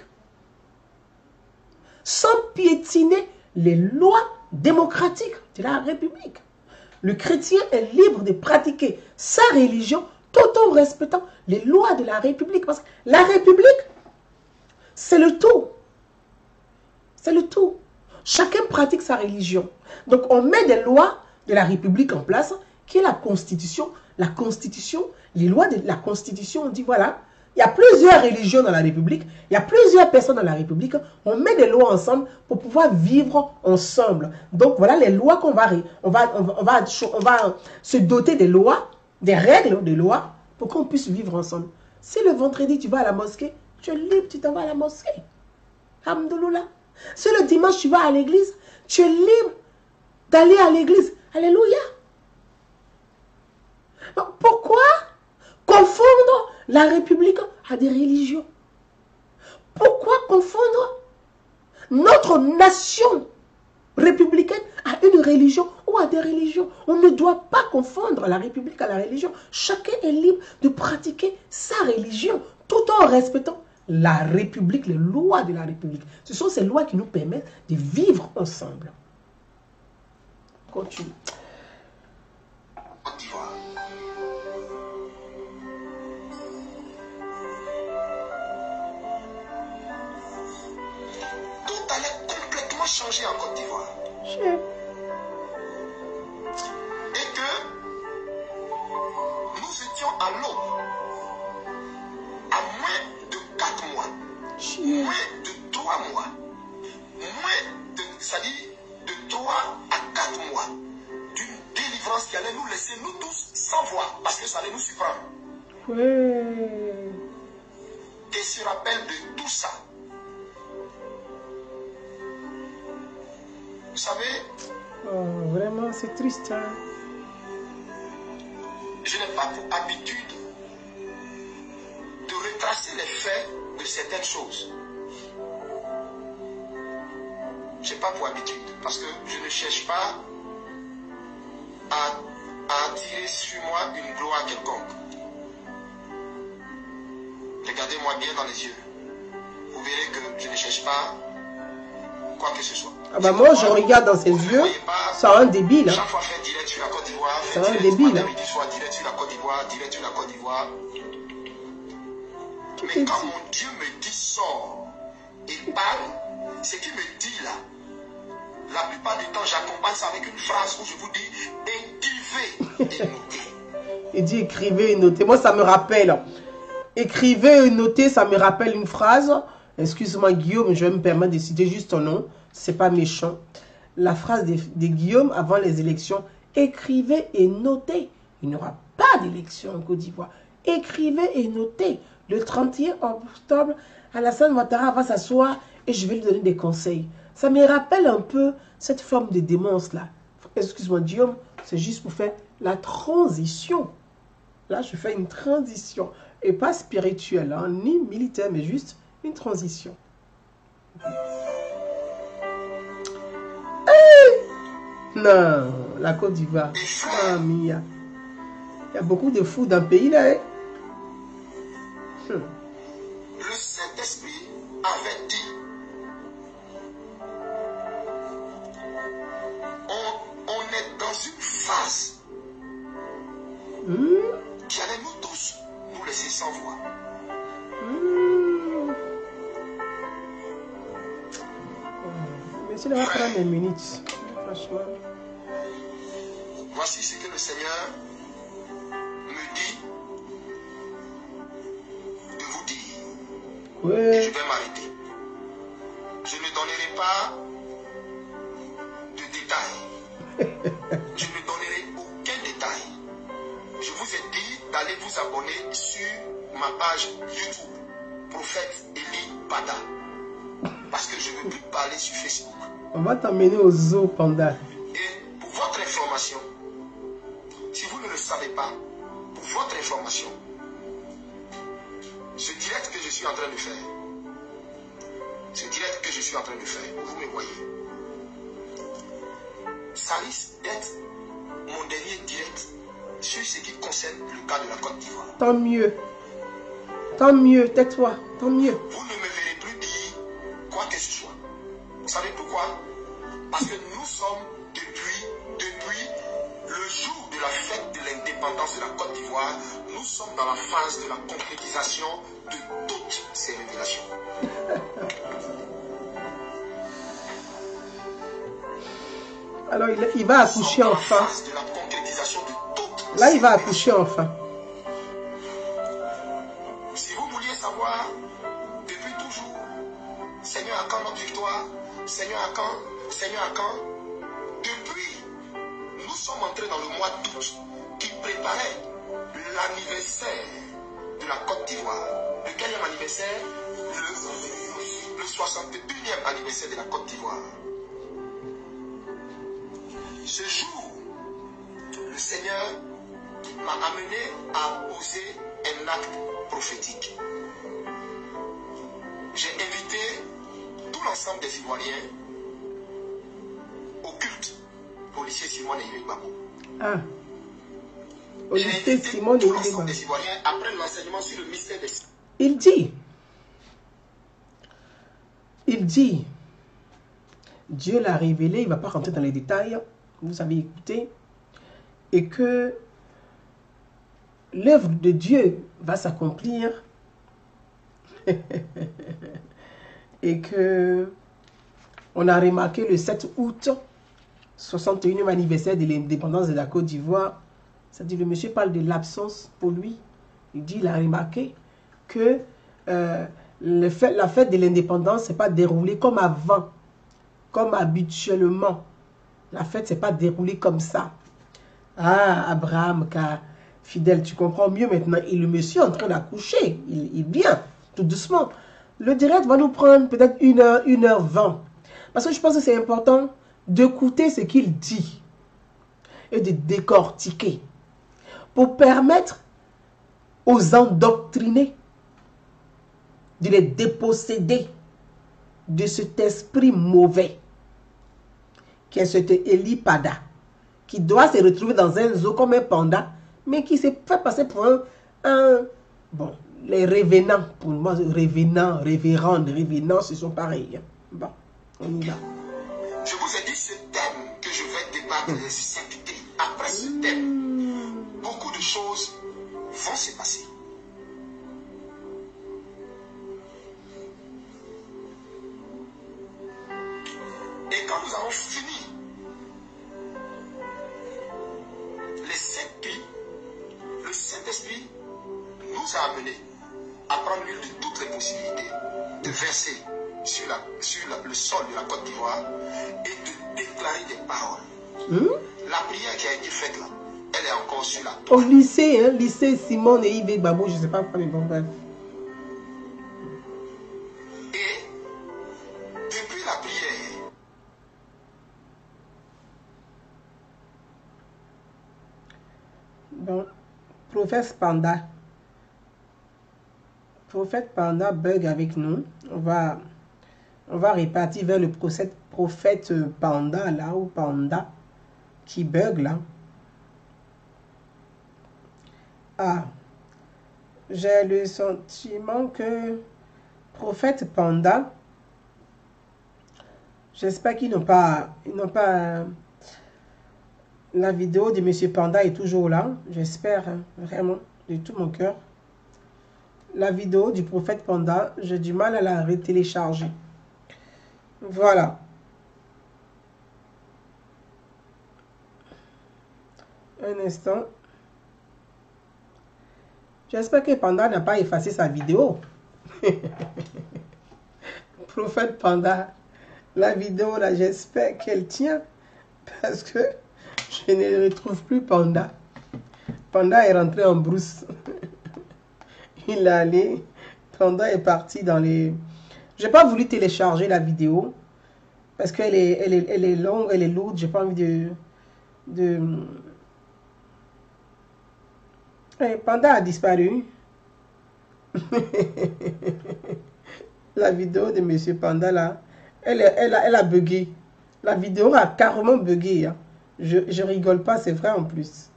Sans piétiner les lois démocratiques de la République. Le chrétien est libre de pratiquer sa religion tout en respectant les lois de la République. Parce que la République, c'est le tout. C'est le tout. Chacun pratique sa religion. Donc, on met des lois de la République en place, qui est la Constitution. La Constitution, les lois de la Constitution, on dit voilà, il y a plusieurs religions dans la République, il y a plusieurs personnes dans la République, on met des lois ensemble pour pouvoir vivre ensemble. Donc, voilà les lois qu'on va, on va se doter des lois, des règles de lois, pour qu'on puisse vivre ensemble. Si le vendredi, tu vas à la mosquée, tu es libre, tu t'en vas à la mosquée. Alhamdoulilah. Si le dimanche, tu vas à l'église, tu es libre d'aller à l'église. Alléluia. Pourquoi confondre la République à des religions? Pourquoi confondre notre nation républicaine à une religion ou à des religions? On ne doit pas confondre la République à la religion. Chacun est libre de pratiquer sa religion tout en respectant la République, les lois de la République. Ce sont ces lois qui nous permettent de vivre ensemble. Continue. Côte d'Ivoire. Tout allait complètement changer en Côte d'Ivoire. Et que nous étions à l'aube, à moins de 4 mois, moins de 3 mois, c'est-à-dire de 3 à 4 mois d'une délivrance qui allait nous laisser, nous tous, sans voix, parce que ça allait nous surprendre. Qui se rappelle de tout ça? Vous savez, vraiment, c'est triste. Hein? Je n'ai pas pour habitude de retracer les faits de certaines choses. Je n'ai pas pour habitude, parce que je ne cherche pas à attirer sur moi une gloire quelconque. Regardez-moi bien dans les yeux. Vous verrez que je ne cherche pas quoi que ce soit. Ah bah moi, je regarde dans ses yeux, c'est un débile. Chaque fois, faire direct sur la Côte d'Ivoire, c'est un débile. Direct sur la Côte d'Ivoire, direct sur la Côte d'Ivoire. Mais quand mon Dieu me dit sort et parle, ce qu'il me dit là, la plupart du temps, j'accompagne ça avec une phrase où je vous dis écrivez et notez. Il dit écrivez et notez. Moi, ça me rappelle. Écrivez et notez, ça me rappelle une phrase. Excuse-moi, Guillaume, je vais me permettre de citer juste ton nom. C'est pas méchant. La phrase de Guillaume avant les élections. Écrivez et notez. Il n'y aura pas d'élection en Côte d'Ivoire. Écrivez et notez. Le 31 octobre, Alassane Ouattara va s'asseoir et je vais lui donner des conseils. Ça me rappelle un peu cette forme de démence là. Excuse-moi, Guillaume, c'est juste pour faire la transition. Là, je fais une transition. Et pas spirituelle, hein, ni militaire, mais juste une transition. Non, la Côte d'Ivoire. Ah, Mia. Il y a beaucoup de fous dans le pays là. Hein? Le Saint-Esprit avait dit, on est dans une phase qui allait nous tous nous laisser sans voix. Mais ça va prendre des minutes. Franchement. Voici ce que le Seigneur me dit de vous dire. Oui. je vais m'arrêter. Je ne donnerai pas de détails. Je ne donnerai aucun détail. Je vous ai dit d'aller vous abonner sur ma page YouTube, Prophète Eli Bada. Parce que je ne veux plus parler sur Facebook. On va t'emmener au zoo, Panda. Et pour votre information, si vous ne le savez pas, pour votre information, ce direct que je suis en train de faire, vous me voyez, ça risque d'être mon dernier direct sur ce qui concerne le cas de la Côte d'Ivoire. Tant mieux. Tant mieux, tais-toi. Tant mieux. Vous ne me verrez plus dire quoi que ce soit. Vous savez pourquoi? Parce que nous sommes depuis le jour de la fête de l'indépendance de la Côte d'Ivoire, nous sommes dans la phase de la concrétisation de toutes ces révélations. Alors, il va accoucher enfin. De la concrétisation de toutes Là, il va accoucher enfin. Si vous vouliez savoir, depuis toujours, Seigneur, à quand notre victoire? Seigneur, à quand? Seigneur, à quand? Depuis, nous sommes entrés dans le mois d'août qui préparait l'anniversaire de la Côte d'Ivoire. Le quatrième anniversaire? Le 61e anniversaire de la Côte d'Ivoire. Ce jour, le Seigneur m'a amené à poser un acte prophétique. J'ai invité tout l'ensemble des Ivoiriens au culte au lycée Simone et Gbagbo. Ah. Au lycée Simone et Gbagbo. Des Ivoiriens après l'enseignement sur le mystère des... Il dit, Dieu l'a révélé, il ne va pas rentrer dans les détails, vous avez écouté, et que l'œuvre de Dieu va s'accomplir et que on a remarqué le 7 août, 61e anniversaire de l'indépendance de la Côte d'Ivoire. C'est-à-dire le monsieur parle de l'absence pour lui. Il dit, il a remarqué que la fête de l'indépendance ne s'est pas déroulée comme avant, comme habituellement. La fête ne s'est pas déroulée comme ça. Ah, Abraham, car fidèle, tu comprends mieux maintenant. Et le monsieur est en train d'accoucher. Il vient, tout doucement. Le direct va nous prendre peut-être 1h20. Parce que je pense que c'est important d'écouter ce qu'il dit et de décortiquer pour permettre aux endoctrinés de les déposséder de cet esprit mauvais qui est cet Eli Bada, qui doit se retrouver dans un zoo comme un panda, mais qui s'est fait passer pour bon, les révénants, pour moi, révénants, ce sont pareils. Bon, on y va. Je vous ai dit ce thème que je vais débattre les saintetés. Après ce thème, beaucoup de choses vont se passer. Et quand nous avons fini les 7 pays, le Saint-Esprit nous a amenés à prendre l'huile de toutes les possibilités, de verser sur le sol de la Côte d'Ivoire et de déclarer des paroles. La prière qui a été faite là, elle est encore sur la toile. Au lycée, lycée Simone et Gbagbo, je ne sais pas pourquoi, mais bon, bref. Et depuis la prière, bon, prophète Panda bug avec nous. On va repartir vers le prophète Panda là, ou Panda qui bug là. Ah, j'ai le sentiment que prophète Panda, j'espère qu'ils n'ont pas la vidéo de Monsieur Panda est toujours là. J'espère vraiment de tout mon cœur. La vidéo du prophète Panda, j'ai du mal à la retélécharger. Voilà. Un instant. J'espère que Panda n'a pas effacé sa vidéo. Prophète Panda, la vidéo là, j'espère qu'elle tient parce que je ne retrouve plus Panda. Panda est rentré en brousse. Il est allé. Panda est parti dans les... J'ai pas voulu télécharger la vidéo parce qu'elle est longue, elle est lourde. J'ai pas envie de... Eh, Panda a disparu. La vidéo de Monsieur Panda là, elle a bugué. La vidéo a carrément bugué. Hein. Je rigole pas, c'est vrai en plus.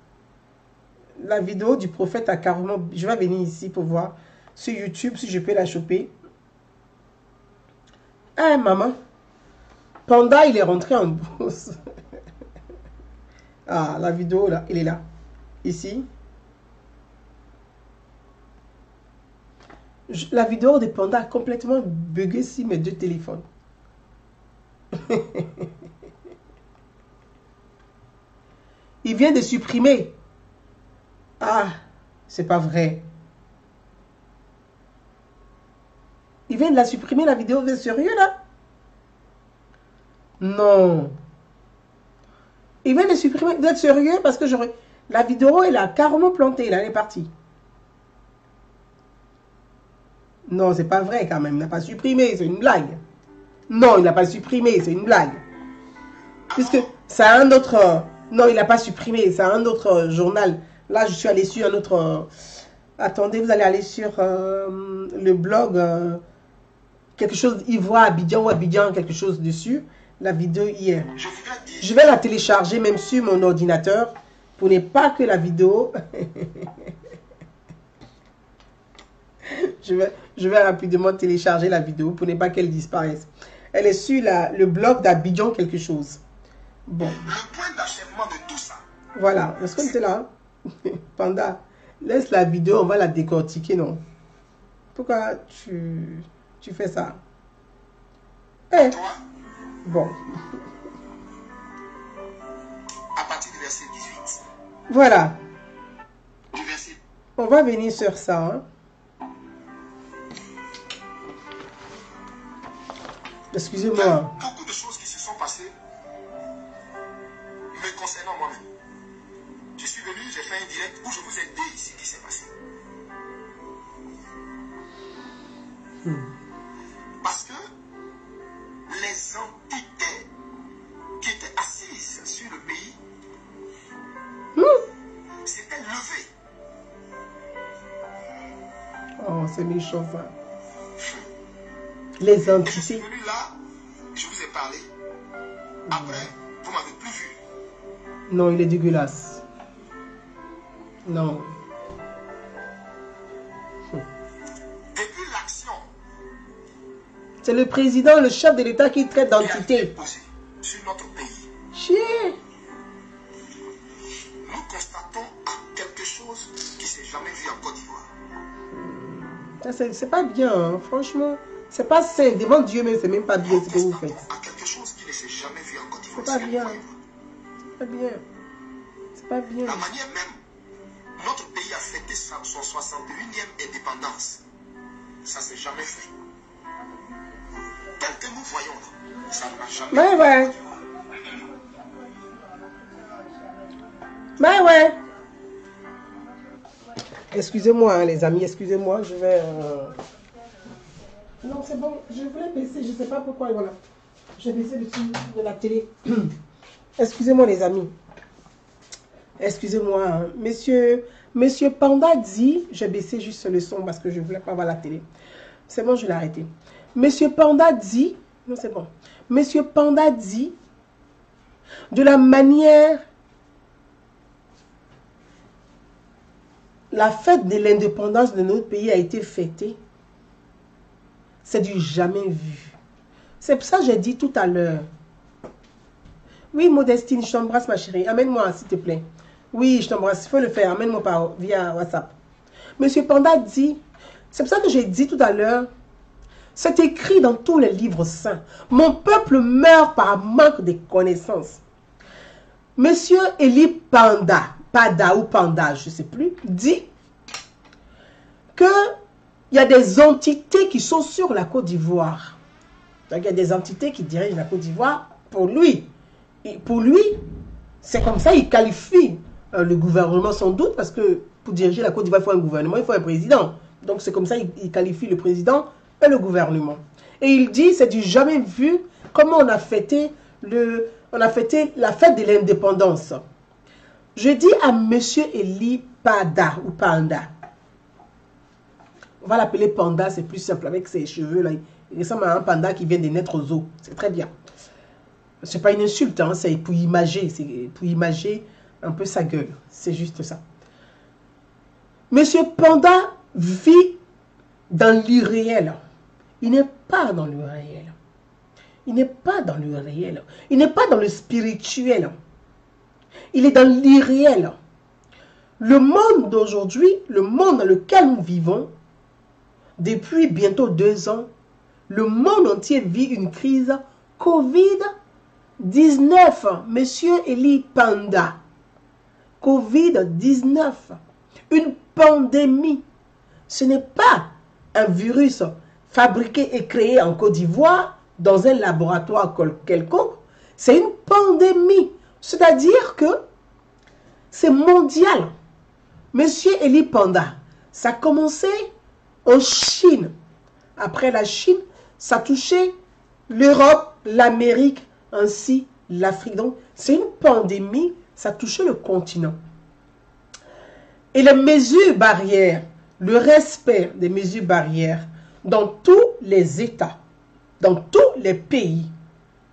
La vidéo du prophète a carrément... Je vais venir ici pour voir sur YouTube si je peux la choper. Ah maman, Panda il est rentré en bourse. Ah, la vidéo là, il est là. Ici. La vidéo de Panda a complètement bugué sur mes deux téléphones. Il vient de supprimer. Ah, c'est pas vrai. Il vient de la supprimer, la vidéo. Vous êtes sérieux là? Non. Il vient de supprimer. Vous êtes sérieux? Parce que la vidéo, elle a carrément planté. Là, elle est partie. Non, c'est pas vrai quand même. Il n'a pas supprimé, c'est une blague. Non, il n'a pas supprimé, c'est une blague. Puisque c'est un autre... Non, il n'a pas supprimé, c'est un autre journal. Là, je suis allé sur un autre... Attendez, vous allez aller sur le blog... quelque chose Ivoire, Abidjan ou Abidjan, quelque chose dessus. La vidéo hier. Je vais la télécharger même sur mon ordinateur pour ne pas que la vidéo... je vais rapidement télécharger la vidéo pour ne pas qu'elle disparaisse. Elle est sur le blog d'Abidjan quelque chose. Bon. Le point d'achèvement de tout ça. Voilà. Est-ce qu'on était là? Panda, laisse la vidéo, on va la décortiquer, non? Pourquoi tu fais ça? Eh. Toi, bon. À partir du verset 18. Voilà. Du verset... On va venir sur ça. Hein? Excusez-moi. Beaucoup de choses qui se sont passées me concernant moi-même. Je suis venu, j'ai fait un direct où je vous ai dit ce qui s'est passé. Parce que les entités qui étaient assises sur le pays s'étaient levées. Oh, c'est méchant ça. Les entités. Je suis venu là, je vous ai parlé. Après, vous m'avez plus vu. Non, il est dégueulasse. Non. Depuis l'action C'est le président, le chef de l'État qui traite d'entité. posée sur notre pays, Chier. nous constatons à quelque chose qui ne s'est jamais vu en Côte d'Ivoire. C'est pas bien, hein. Franchement. C'est pas sain. Devant Dieu même, c'est même pas bien ce que vous faites. À quelque chose qui ne s'est jamais vu en Côte d'Ivoire. C'est pas bien. C'est pas bien. C'est pas bien. La manière même, notre pays a fêté son 61e indépendance. Ça ne s'est jamais fait. Tel que nous voyons là, ça n'a jamais Ouais. Mais ouais. Excusez-moi, hein, les amis, excusez-moi, je vais... Non, c'est bon, je voulais baisser, je ne sais pas pourquoi, voilà. J'ai baissé le dessus de la télé. Excusez-moi, les amis. Excusez-moi, hein. Monsieur Panda dit... J'ai baissé juste le son parce que je ne voulais pas voir la télé. C'est bon, je l'ai arrêté. Monsieur Panda dit... Non, c'est bon. Monsieur Panda dit... De la manière... La fête de l'indépendance de notre pays a été fêtée. C'est du jamais vu. C'est pour ça que j'ai dit tout à l'heure. Oui, Modestine, je t'embrasse, ma chérie. Amène-moi, s'il te plaît. Oui, je t'embrasse. Il faut le faire. Amène-moi via WhatsApp. Monsieur Panda dit, c'est pour ça que j'ai dit tout à l'heure, c'est écrit dans tous les livres saints. Mon peuple meurt par manque de connaissances. Monsieur Eli Panda, Pada ou Panda, je ne sais plus, dit que il y a des entités qui sont sur la Côte d'Ivoire. Donc, il y a des entités qui dirigent la Côte d'Ivoire pour lui. Et pour lui, c'est comme ça, il qualifie le gouvernement sans doute, parce que pour diriger la Côte d'Ivoire, il faut un gouvernement, il faut un président. Donc, c'est comme ça, il qualifie le président et le gouvernement. Et il dit, c'est du jamais vu comment on a fêté la fête de l'indépendance. Je dis à monsieur Eli Pada, ou Panda, on va l'appeler Panda, c'est plus simple, avec ses cheveux là, il ressemble à un panda qui vient de naître aux eaux, c'est très bien. C'est pas une insulte, hein, c'est pour imager un peu sa gueule, c'est juste ça. Monsieur Panda vit dans l'irréel, il n'est pas dans le réel. Il n'est pas dans le réel. Il n'est pas dans le spirituel. Il est dans l'irréel. Le monde d'aujourd'hui, le monde dans lequel nous vivons, depuis bientôt 2 ans, le monde entier vit une crise Covid-19. Monsieur Eli Panda. Covid-19. Une pandémie. Ce n'est pas un virus fabriqué et créé en Côte d'Ivoire dans un laboratoire quelconque, c'est une pandémie. C'est-à-dire que c'est mondial. Monsieur Eli Panda, ça a commencé en Chine. Après la Chine, ça a touché l'Europe, l'Amérique, ainsi l'Afrique. Donc, c'est une pandémie, ça a touché le continent. Et les mesures barrières, le respect des mesures barrières dans tous les États, dans tous les pays.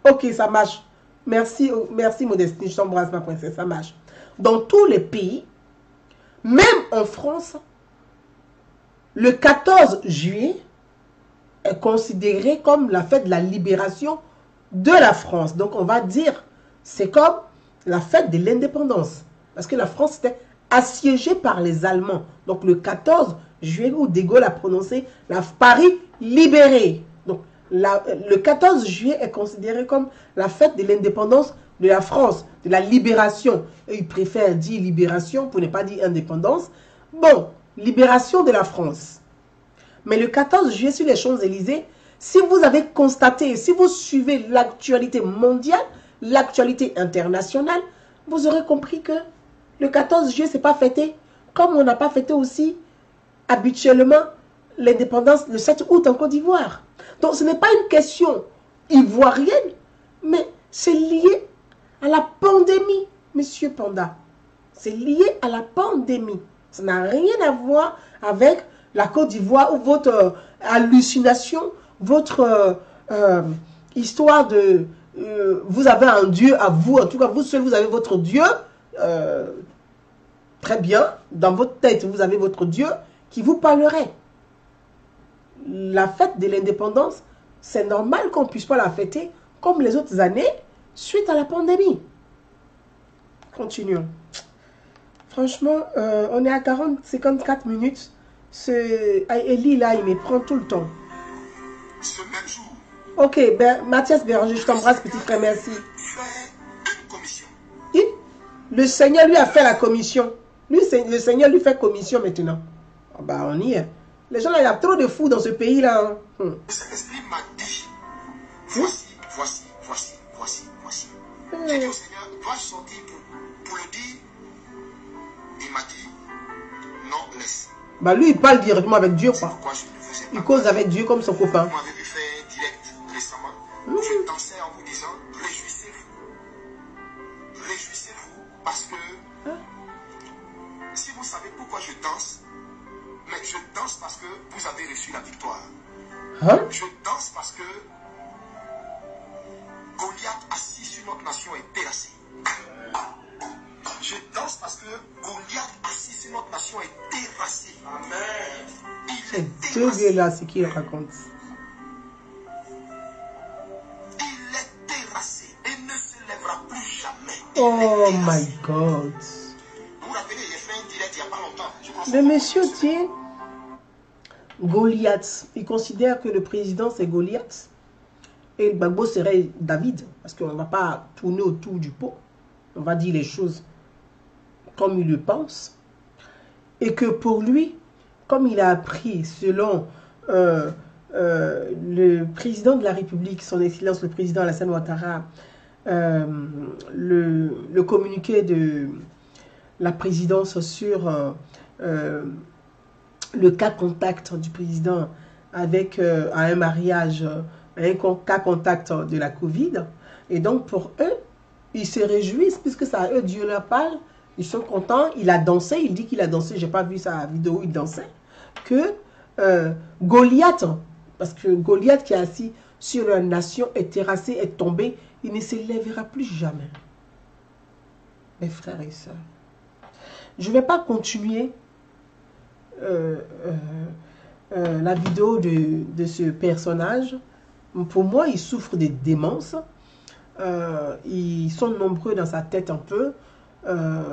Ok, ça marche. Merci, merci Modestie, je t'embrasse ma princesse, ça marche. Dans tous les pays, même en France, le 14 juillet est considéré comme la fête de la libération de la France. Donc on va dire, c'est comme la fête de l'indépendance. Parce que la France était assiégée par les Allemands. Donc le 14 juillet, où De Gaulle a prononcé la Paris libéré. Donc le 14 juillet est considéré comme la fête de l'indépendance de la France, de la libération. Et ils préfèrent dire libération pour ne pas dire indépendance. Bon, libération de la France. Mais le 14 juillet sur les Champs-Élysées, si vous avez constaté, si vous suivez l'actualité mondiale, l'actualité internationale, vous aurez compris que le 14 juillet, ce n'est pas fêté comme on n'a pas fêté aussi habituellement l'indépendance le 7 août en Côte d'Ivoire. Donc ce n'est pas une question ivoirienne, mais c'est lié à la pandémie, monsieur Panda. C'est lié à la pandémie. Ça n'a rien à voir avec la Côte d'Ivoire ou votre hallucination, votre histoire de... vous avez un Dieu à vous, en tout cas vous seul, vous avez votre Dieu. Très bien, dans votre tête, vous avez votre Dieu qui vous parlerait. La fête de l'indépendance, c'est normal qu'on ne puisse pas la fêter comme les autres années suite à la pandémie. Continuons. Franchement, on est à 54 minutes. Ce Eli là, il me prend tout le temps. Ce même jour. Ok, ben, Mathias Béranger, je t'embrasse, petit frère, merci. Une commission. Le Seigneur lui a fait la commission. Lui, le Seigneur lui fait commission maintenant. Oh, bah, on y est. Les gens là, il y a trop de fous dans ce pays-là. Le Saint-Esprit m'a dit, voici. J'ai dit au Seigneur, dois-je sortir pour le dire? Il m'a dit, non, laisse. Bah lui, il parle directement avec Dieu, quoi. Pourquoi je ne faisais pas. Il cause avec Dieu comme son copain. Vous m'avez vu faire un direct récemment. Je dansais en vous disant, réjouissez-vous. Réjouissez-vous parce que si vous savez pourquoi je danse, mais je danse parce que vous avez reçu la victoire. Hein? Je danse parce que Goliath assis sur notre nation est terrassé. Je danse parce que Goliath assis sur notre nation est terrassé. Amen. C'est dégueulasse ce qu'il raconte. Il est terrassé et ne se lèvera plus jamais. Oh my God. Vous vous rappelez, j'ai fait un direct il n'y a pas longtemps. Le monsieur dit Goliath. Il considère que le président c'est Goliath. Et le Gbagbo serait David. Parce qu'on ne va pas tourner autour du pot. On va dire les choses comme il le pense. Et que pour lui, comme il a appris, selon le président de la République, son Excellence le président Alassane Ouattara, le communiqué de la présidence sur le cas contact du président avec un mariage, un cas contact de la Covid. Et donc pour eux, ils se réjouissent puisque ça, eux, Dieu leur parle. Ils sont contents. Il a dansé. Il dit qu'il a dansé. J'ai pas vu sa vidéo où il dansait. Que Goliath, parce que Goliath qui est assis sur la nation est terrassé, est tombé. Il ne se lèvera plus jamais. Mes frères et sœurs, je ne vais pas continuer la vidéo de ce personnage. Pour moi, il souffre de démence. Ils sont nombreux dans sa tête un peu.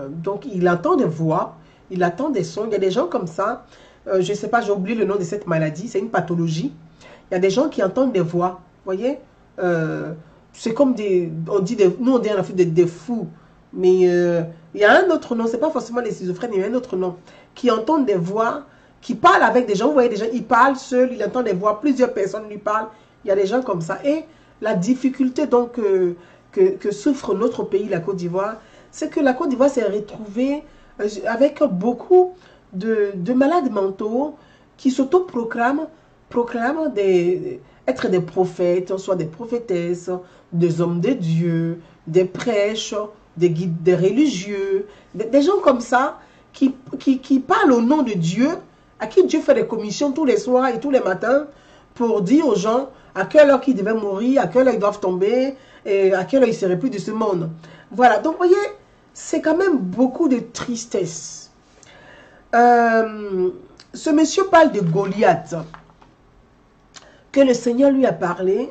Donc, il entend des voix, il entend des sons. Il y a des gens comme ça. Je ne sais pas, j'ai oublié le nom de cette maladie. C'est une pathologie. Il y a des gens qui entendent des voix. Vous voyez, c'est comme des... nous, on dit en Afrique des fous. Mais il y a un autre nom. Ce n'est pas forcément les schizophrènes. Il y a un autre nom. Qui entendent des voix, qui parlent avec des gens. Vous voyez, des gens, ils parlent seuls. Il entend des voix. Plusieurs personnes lui parlent. Il y a des gens comme ça. Et la difficulté donc que souffre notre pays, la Côte d'Ivoire, c'est que la Côte d'Ivoire s'est retrouvée avec beaucoup de malades mentaux qui s'autoproclament être des prophètes, soit des prophétesses, des hommes de Dieu, des prêches, des guides, des religieux, des gens comme ça qui parlent au nom de Dieu, à qui Dieu fait des commissions tous les soirs et tous les matins pour dire aux gens à quelle heure ils devaient mourir, à quelle heure ils doivent tomber, et à quelle heure ils ne seraient plus de ce monde. Voilà, donc vous voyez, c'est quand même beaucoup de tristesse. Ce monsieur parle de Goliath, que le Seigneur lui a parlé,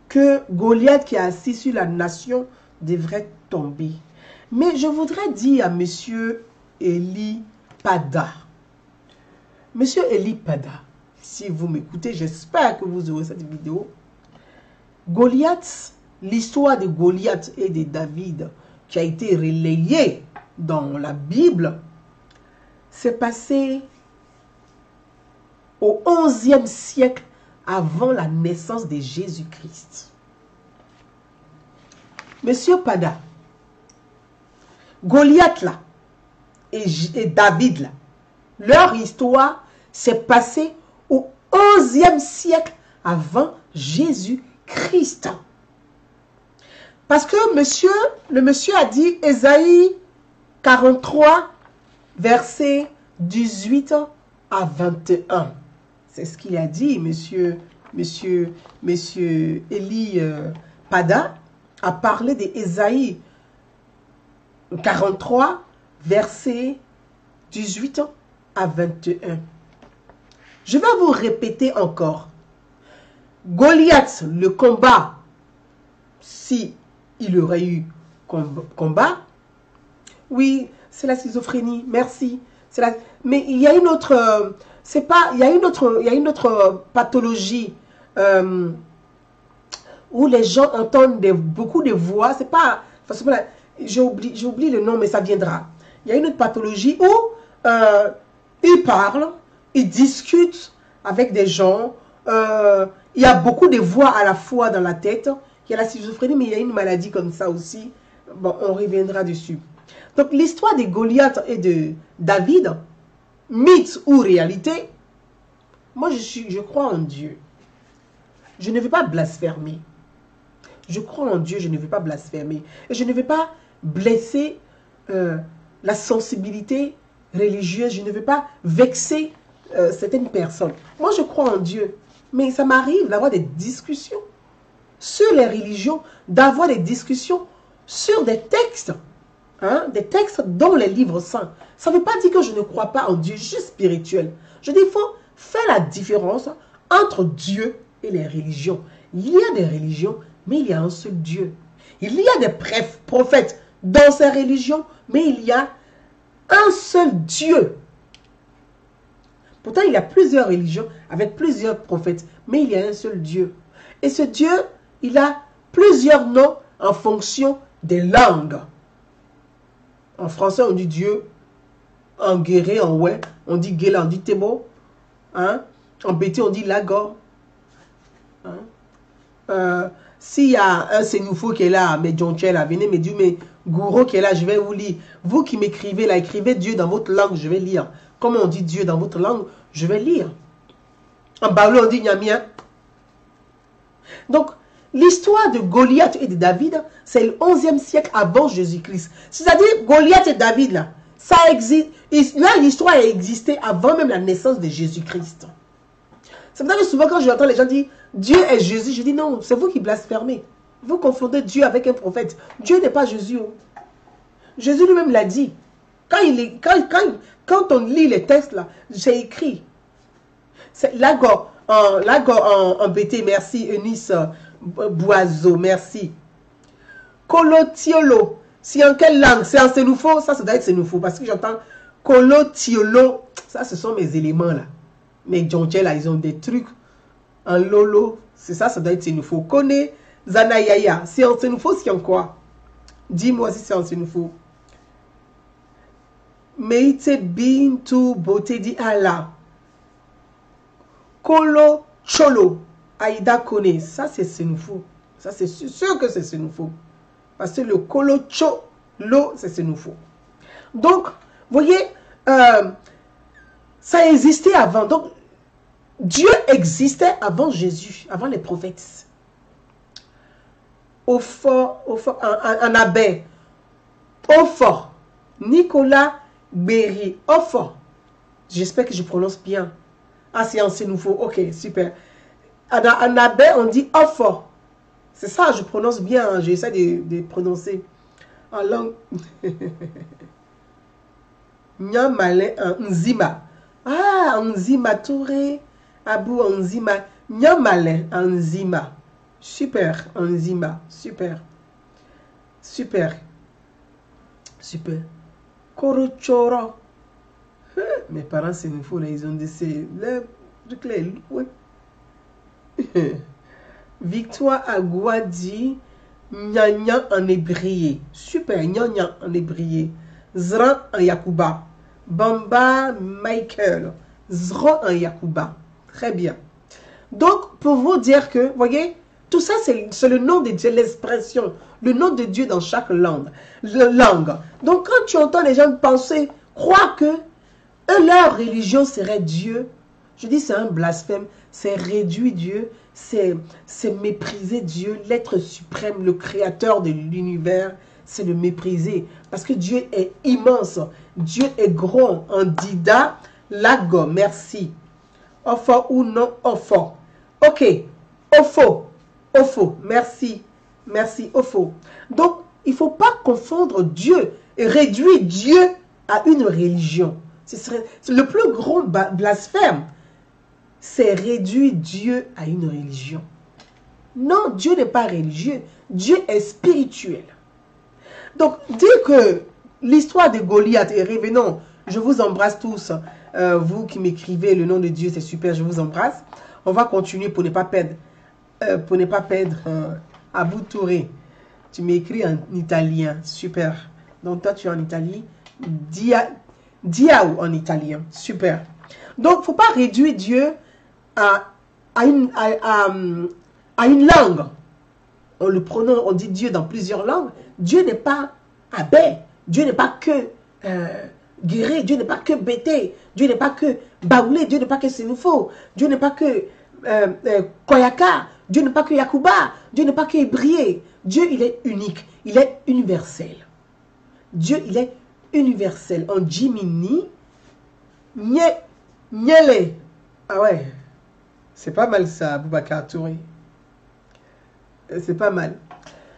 que Goliath qui est assis sur la nation devrait tomber. Mais je voudrais dire à monsieur Eli Pada, monsieur Eli Pada, si vous m'écoutez, j'espère que vous aurez cette vidéo. Goliath, l'histoire de Goliath et de David qui a été relayée dans la Bible, s'est passé au 11e siècle avant la naissance de Jésus-Christ. Monsieur Pada, Goliath là et David là, leur histoire s'est passée au 11e siècle avant Jésus-Christ. Parce que le monsieur a dit, Ésaïe 43, versets 18 à 21. C'est ce qu'il a dit, monsieur Eli Pada a parlé d'Ésaïe 43, versets 18 à 21. Je vais vous répéter encore. Goliath, le combat, si il aurait eu combat, oui, c'est la schizophrénie, merci. Mais il y a une autre, il y a une autre pathologie où les gens entendent beaucoup de voix. C'est pas, j'ai oublié le nom, mais ça viendra. Il y a une autre pathologie où ils parlent, ils discutent avec des gens. Il y a beaucoup de voix à la fois dans la tête. Il y a la schizophrénie, mais il y a une maladie comme ça aussi. Bon, on reviendra dessus. Donc, l'histoire de Goliath et de David, mythe ou réalité, moi, je crois en Dieu. Je ne veux pas blasphémer. Je crois en Dieu, je ne veux pas blasphémer. Et je ne veux pas blesser la sensibilité religieuse. Je ne veux pas vexer certaines personnes. Moi, je crois en Dieu. Mais ça m'arrive d'avoir des discussions sur les religions, d'avoir des discussions sur des textes. Des textes dans les livres saints. Ça ne veut pas dire que je ne crois pas en Dieu juste spirituel. Je dis, il faut faire la différence entre Dieu et les religions. Il y a des religions, mais il y a un seul Dieu. Il y a des prophètes dans ces religions, mais il y a un seul Dieu. Pourtant, il y a plusieurs religions avec plusieurs prophètes, mais il y a un seul Dieu. Et ce Dieu, il a plusieurs noms en fonction des langues. En français, on dit Dieu. En guéré, en ouais, on dit Guéla, on dit Thébo. Hein? En BT, on dit Lagor. Hein? S'il y a un Sénoufo qui est là, mais John Chela, venez me dire, mais Gouro qui est là, je vais vous lire. Vous qui m'écrivez là, écrivez Dieu dans votre langue, je vais lire. Comment on dit Dieu dans votre langue, je vais lire. En Baoulé, on dit Nyamia. Donc, l'histoire de Goliath et de David, c'est le 11e siècle avant Jésus-Christ. C'est-à-dire, Goliath et David, là, ça existe. Là, l'histoire a existé avant même la naissance de Jésus-Christ. C'est pour ça que souvent, quand j'entends les gens dire Dieu est Jésus, je dis non, c'est vous qui blasphémez. Vous confondez Dieu avec un prophète. Dieu n'est pas Jésus. Jésus lui-même l'a dit. Quand on lit les textes, là, j'ai écrit. Lagor en BT, merci. Eunice Boiseau, merci. Colotiolo, c'est en quelle langue? C'est en Sénoufo? Ça doit être Sénoufo, parce que j'entends Colotiolo. Ça, ce sont mes éléments, là. Mais Djonché, là, ils ont des trucs en lolo. C'est ça, ça doit être Sénoufo. Kone Zanayaya, c'est en Sénoufo, c'est en quoi? Dis-moi si c'est en Sénoufo. Meite Bintou Beauté di Allah. Kolo Cholo. Aïda Kone. Ça, c'est Sénoufo. Ça, c'est sûr que c'est Sénoufo. Parce que le Kolo Cholo, c'est Sénoufo. Donc, vous voyez, ça existait avant. Donc, Dieu existait avant Jésus, avant les prophètes. Au fort, en abbé. Au fort. Nicolas Berry. Au fort. J'espère que je prononce bien. Ah, c'est en Sénoufo. Ok, super. En abbé, on dit au fort. C'est ça, je prononce bien. Hein. J'essaie de prononcer en langue. Nyamale Nzima. Ah, Nzima Touré. Abou Nzima. Nyamale Nzima. Super, Nzima. Super. Super. Super. Korochoro. Mes parents, c'est une fois, ils ont dit c'est ouais. Victoire Agouadi. Nyanya en hébreu. Super, Nyanya en hébreu. Zran en Yakuba. Bamba Michael. Zran en Yakuba. Très bien. Donc, pour vous dire que, voyez, tout ça, c'est le nom de Dieu, l'expression, le nom de Dieu dans chaque langue. Donc, quand tu entends les gens penser, croire que leur religion serait Dieu, je dis c'est un blasphème, c'est réduire Dieu, c'est mépriser Dieu, l'être suprême, le créateur de l'univers, c'est le mépriser. Parce que Dieu est immense, Dieu est grand. En Dida, Lago, merci. Offo ou non offo. Ok, Offo, merci. Merci, Offo. Donc, il ne faut pas confondre Dieu et réduire Dieu à une religion. C'est le plus grand blasphème. C'est réduire Dieu à une religion. Non, Dieu n'est pas religieux. Dieu est spirituel. Donc, dire que l'histoire de Goliath, et revenons, je vous embrasse tous. Vous qui m'écrivez le nom de Dieu, c'est super, je vous embrasse. On va continuer pour ne pas perdre. Abou Touré, tu m'écris en italien, super. Donc toi tu es en Italie, Diaou en italien, super. Donc il ne faut pas réduire Dieu à une langue. On dit Dieu dans plusieurs langues. Dieu n'est pas abbé, Dieu n'est pas que Guéré, Dieu n'est pas que Bété, Dieu n'est pas que Baoulé, Dieu n'est pas que Sénoufo, Dieu n'est pas que Koyaka, Dieu n'est pas que Yakuba, Dieu n'est pas que Hébrié. Dieu, il est unique, il est universel. Dieu, il est universel. En Jimini, Nyele. Ah ouais, c'est pas mal ça, Boubacar Touré. C'est pas mal.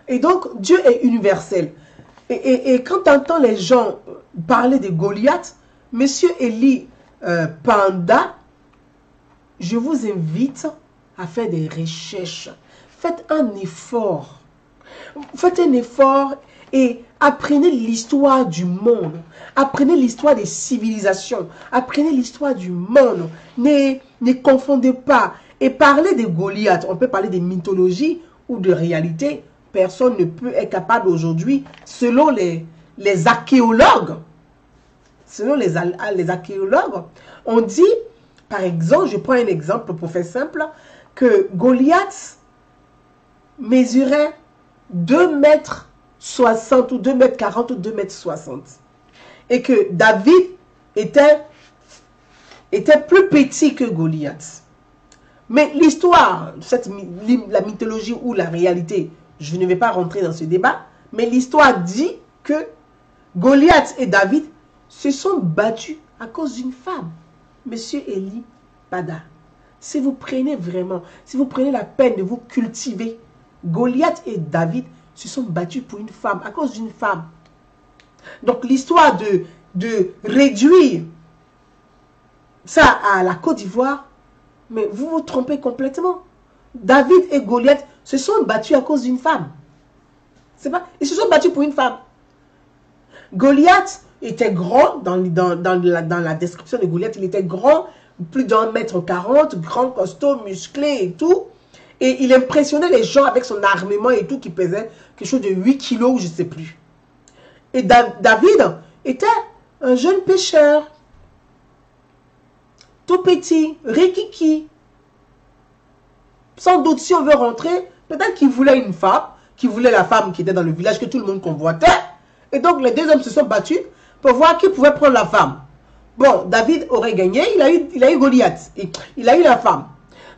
Et donc, Dieu est universel. Et quand tu entends les gens parler de Goliath, Monsieur Eli Panda, je vous invite à faire des recherches. Faites un effort. Faites un effort et apprenez l'histoire du monde. Apprenez l'histoire des civilisations. Apprenez l'histoire du monde. Ne confondez pas. Et parler de Goliath, on peut parler de mythologie ou de réalité. Personne ne peut être capable aujourd'hui, selon les archéologues, on dit par exemple, je prends un exemple pour faire simple, que Goliath mesurait 2,60 m ou 2,40 m ou 2,60 m. Et que David était plus petit que Goliath. Mais l'histoire, la mythologie ou la réalité, je ne vais pas rentrer dans ce débat, mais l'histoire dit que Goliath et David se sont battus à cause d'une femme. Monsieur Eli Pada, si vous prenez vraiment, si vous prenez la peine de vous cultiver, Goliath et David se sont battus pour une femme, à cause d'une femme. Donc l'histoire de réduire ça à la Côte d'Ivoire, mais vous vous trompez complètement. David et Goliath se sont battus à cause d'une femme. C'est pas, ils se sont battus pour une femme. Goliath était grand, dans la description de Goliath, il était grand, plus d'1,40 m, grand, costaud, musclé et tout. Et il impressionnait les gens avec son armement et tout, qui pesait quelque chose de 8 kilos, je ne sais plus. Et David était un jeune pêcheur, tout petit, rikiki. Sans doute, si on veut rentrer, peut-être qu'il voulait une femme, qu'il voulait la femme qui était dans le village, que tout le monde convoitait. Et donc, les deux hommes se sont battus pour voir qui pouvait prendre la femme. Bon, David aurait gagné, il a eu Goliath, il a eu la femme.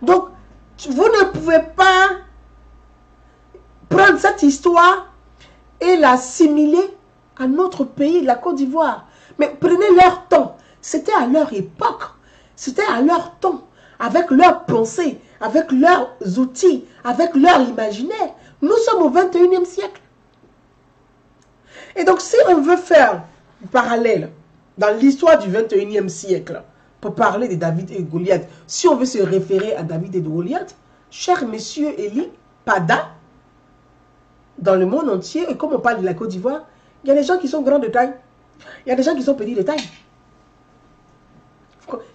Donc, vous ne pouvez pas prendre cette histoire et l'assimiler à notre pays, la Côte d'Ivoire. Mais prenez leur temps. C'était à leur époque. C'était à leur temps. Avec leurs pensées, avec leurs outils, avec leur imaginaire. Nous sommes au 21e siècle. Et donc, si on veut faire un parallèle dans l'histoire du 21e siècle, pour parler de David et Goliath, si on veut se référer à David et Goliath, cher monsieur Eli Pada, dans le monde entier, et comme on parle de la Côte d'Ivoire, il y a des gens qui sont grands de taille, il y a des gens qui sont petits de taille.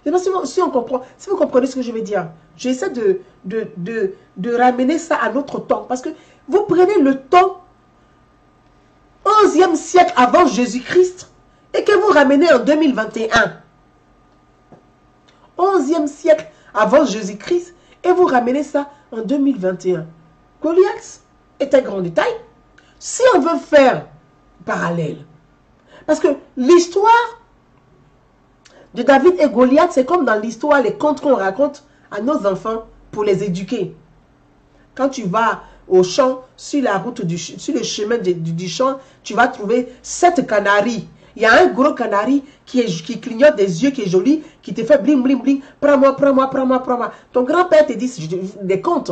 Je ne sais pas si on comprend, si vous comprenez ce que je veux dire. J'essaie de ramener ça à notre temps, parce que vous prenez le temps 11e siècle avant Jésus-Christ et que vous ramenez en 2021. 11e siècle avant Jésus-Christ et vous ramenez ça en 2021. Goliath était grand de taille. Si on veut faire parallèle, parce que l'histoire de David et Goliath, c'est comme dans l'histoire, les contes qu'on raconte à nos enfants pour les éduquer. Quand tu vas au champ, sur la route, sur le chemin du champ, tu vas trouver 7 canaris. Il y a un gros canari qui clignote des yeux, qui est joli, qui te fait bling, bling, bling. Prends-moi, prends-moi, prends-moi, prends-moi. Ton grand-père te dit, les contes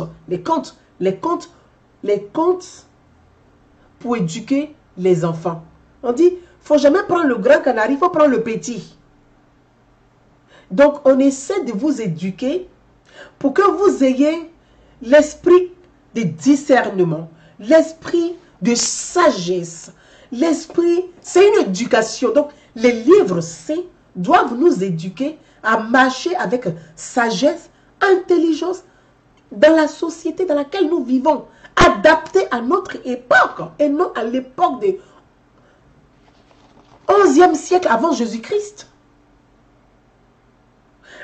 pour éduquer les enfants. On dit, il ne faut jamais prendre le grand canari, il faut prendre le petit. Donc, on essaie de vous éduquer pour que vous ayez l'esprit de discernement, l'esprit de sagesse, l'esprit, c'est une éducation. Donc, les livres saints doivent nous éduquer à marcher avec sagesse, intelligence dans la société dans laquelle nous vivons, adapté à notre époque et non à l'époque du 11e siècle avant Jésus-Christ.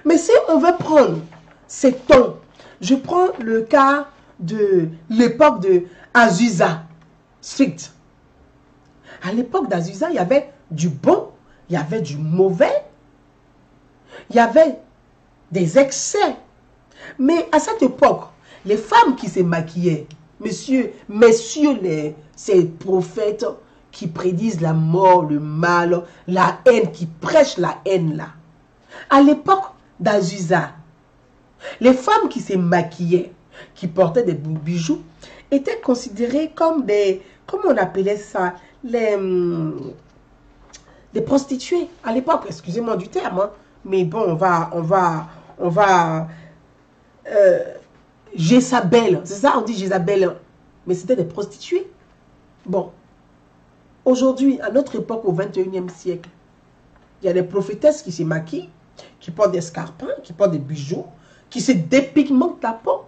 Mais si on veut prendre ces temps, je prends le cas de l'époque de Azusa Street. À l'époque d'Azusa, il y avait du bon, il y avait du mauvais, il y avait des excès. Mais à cette époque, les femmes qui se maquillaient, messieurs, ces prophètes qui prédisent la mort, le mal, la haine, qui prêchent la haine là. À l'époque d'Azusa, les femmes qui se maquillaient, qui portaient des bijoux, étaient considérées comme des, comment on appelait ça, des prostituées à l'époque, excusez-moi du terme, hein, mais bon, on va Jézabel, c'est ça, on dit Jézabel, mais c'était des prostituées. Bon, aujourd'hui, à notre époque, au 21e siècle, il y a des prophétesses qui se maquillent, qui portent des scarpins, qui portent des bijoux, qui se dépigmentent la peau.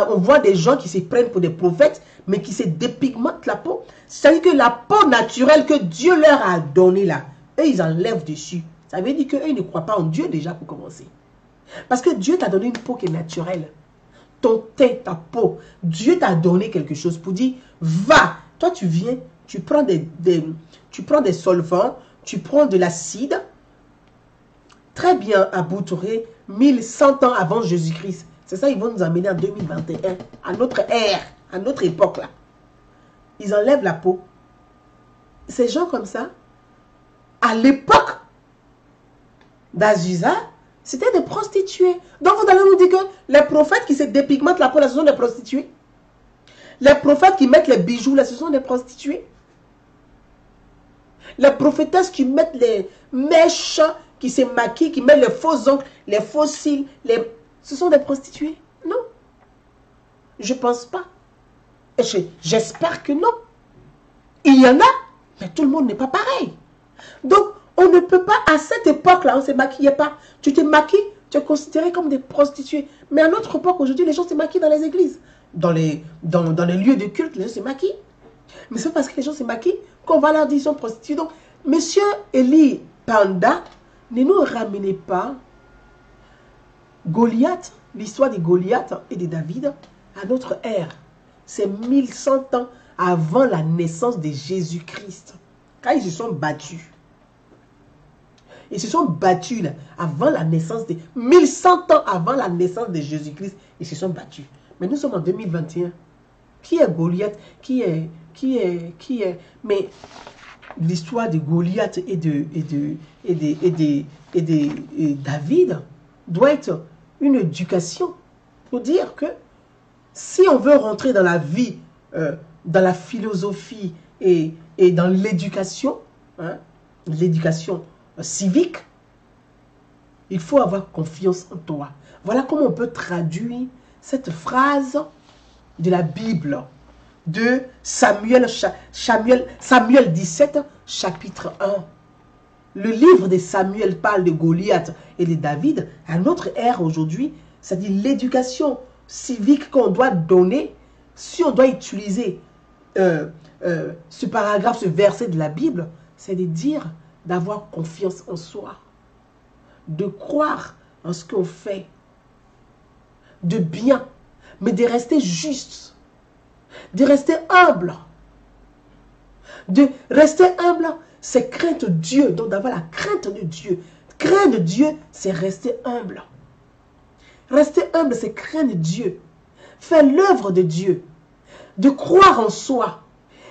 On voit des gens qui se prennent pour des prophètes, mais qui se dépigmentent la peau. C'est-à-dire que la peau naturelle que Dieu leur a donnée là, eux, ils enlèvent dessus. Ça veut dire qu'eux, ils ne croient pas en Dieu déjà pour commencer. Parce que Dieu t'a donné une peau qui est naturelle. Ton teint, ta peau. Dieu t'a donné quelque chose pour dire, va. Toi, tu viens, tu prends des solvants, tu prends de l'acide. Très bien aboutouré, 1100 ans avant Jésus-Christ. C'est ça, ils vont nous amener en 2021, à notre ère, à notre époque là. Ils enlèvent la peau. Ces gens comme ça, à l'époque d'Azusa, c'était des prostituées. Donc vous allez nous dire que les prophètes qui se dépigmentent la peau, là, ce sont des prostituées. Les prophètes qui mettent les bijoux, là, ce sont des prostituées. Les prophétesses qui mettent les mèches, qui se maquillent, qui mettent les faux ongles, les faux cils, ce sont des prostituées. Non. Je ne pense pas. Et j'espère que non. Il y en a, mais tout le monde n'est pas pareil. Donc, on ne peut pas, à cette époque-là, on ne se maquillait pas. Tu te maquilles, tu es considéré comme des prostituées. Mais à notre époque, aujourd'hui, les gens se maquillent dans les églises. Dans les lieux de culte, les gens se maquillent. Mais c'est parce que les gens se maquillent qu'on va leur dire qu'ils sont prostituées. Donc, monsieur Eli Panda, ne nous ramenez pas Goliath, l'histoire de Goliath et de David, à notre ère. C'est 1100 ans avant la naissance de Jésus-Christ. Quand ils se sont battus. Ils se sont battus là, avant la naissance de... 1100 ans avant la naissance de Jésus-Christ, ils se sont battus. Mais nous sommes en 2021. Qui est Goliath? Qui est... Mais l'histoire de Goliath et de David doit être une éducation pour dire que si on veut rentrer dans la vie, dans la philosophie et dans l'éducation, hein, l'éducation civique, il faut avoir confiance en toi. Voilà comment on peut traduire cette phrase de la Bible de Samuel 17, chapitre 1. Le livre de Samuel parle de Goliath et de David. À notre ère aujourd'hui, c'est-à-dire l'éducation civique qu'on doit donner, si on doit utiliser ce paragraphe, ce verset de la Bible, c'est de dire d'avoir confiance en soi, de croire en ce qu'on fait, de bien, mais de rester juste, de rester humble. De rester humble, c'est craindre Dieu, donc d'avoir la crainte de Dieu. Craindre Dieu, c'est rester humble. Rester humble, c'est craindre Dieu. Faire l'œuvre de Dieu. De croire en soi.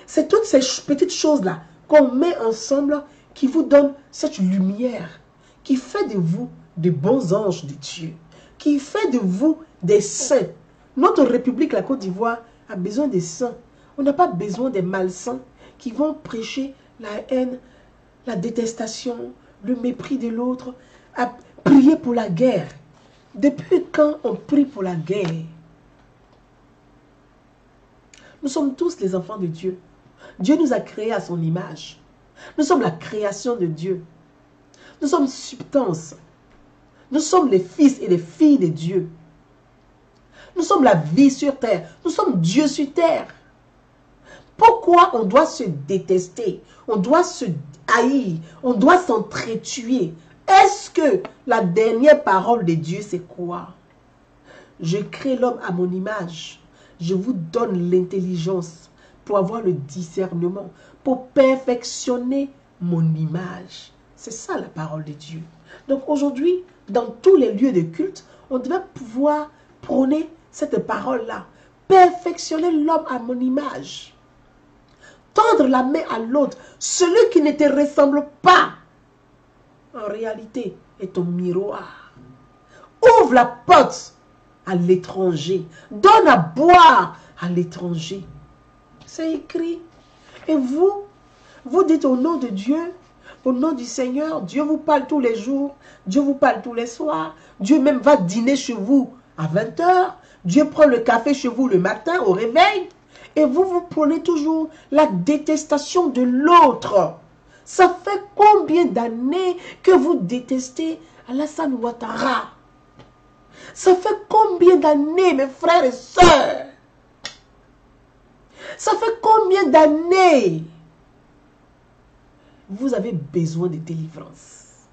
C'est toutes ces petites choses-là qu'on met ensemble qui vous donnent cette lumière, qui fait de vous de bons anges de Dieu, qui fait de vous des saints. Notre République, la Côte d'Ivoire, a besoin des saints. On n'a pas besoin des malsains qui vont prêcher la haine, la détestation, le mépris de l'autre, à prier pour la guerre. Depuis quand on prie pour la guerre? Nous sommes tous les enfants de Dieu. Dieu nous a créés à son image. Nous sommes la création de Dieu. Nous sommes substance. Nous sommes les fils et les filles de Dieu. Nous sommes la vie sur terre. Nous sommes Dieu sur terre. Pourquoi on doit se détester? On doit se haïr. On doit s'entretuer. Est-ce que la dernière parole de Dieu, c'est quoi? Je crée l'homme à mon image. Je vous donne l'intelligence pour avoir le discernement, pour perfectionner mon image. C'est ça la parole de Dieu. Donc aujourd'hui, dans tous les lieux de culte, on devait pouvoir prôner cette parole-là. Perfectionner l'homme à mon image. Tendre la main à l'autre. Celui qui ne te ressemble pas, en réalité, est ton miroir. Ouvre la porte à l'étranger. Donne à boire à l'étranger. C'est écrit. Et vous, vous dites au nom de Dieu, au nom du Seigneur, Dieu vous parle tous les jours, Dieu vous parle tous les soirs, Dieu même va dîner chez vous à 20 h, Dieu prend le café chez vous le matin au réveil, et vous, vous prenez toujours la détestation de l'autre. Ça fait combien d'années que vous détestez Alassane Ouattara? Ça fait combien d'années, mes frères et sœurs? Ça fait combien d'années? Vous avez besoin de délivrance.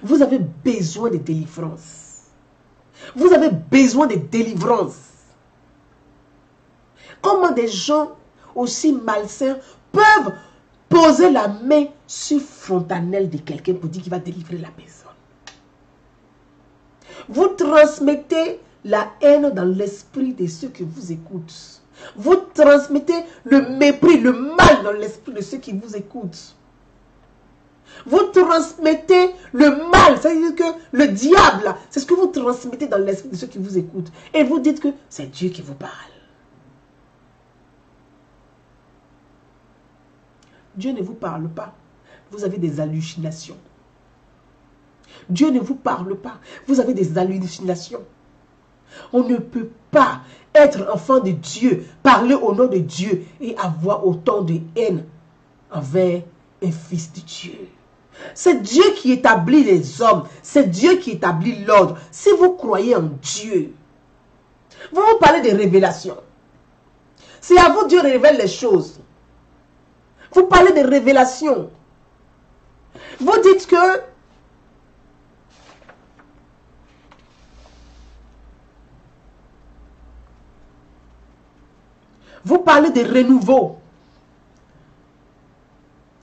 Vous avez besoin de délivrance. Vous avez besoin de délivrance. Comment des gens aussi malsains peuvent poser la main sur frontanelle de quelqu'un pour dire qu'il va délivrer la personne? Vous transmettez la haine dans l'esprit de ceux qui vous écoutent. Vous transmettez le mépris, le mal dans l'esprit de ceux qui vous écoutent. Vous transmettez le mal, c'est-à-dire que le diable, c'est ce que vous transmettez dans l'esprit de ceux qui vous écoutent. Et vous dites que c'est Dieu qui vous parle. Dieu ne vous parle pas. Vous avez des hallucinations. Dieu ne vous parle pas. Vous avez des hallucinations. On ne peut pas être enfant de Dieu, parler au nom de Dieu et avoir autant de haine envers un fils de Dieu. C'est Dieu qui établit les hommes. C'est Dieu qui établit l'ordre. Si vous croyez en Dieu, vous parlez de révélation. C'est à vous Dieu révèle les choses. Vous parlez de révélation. Vous dites que vous parlez de renouveau.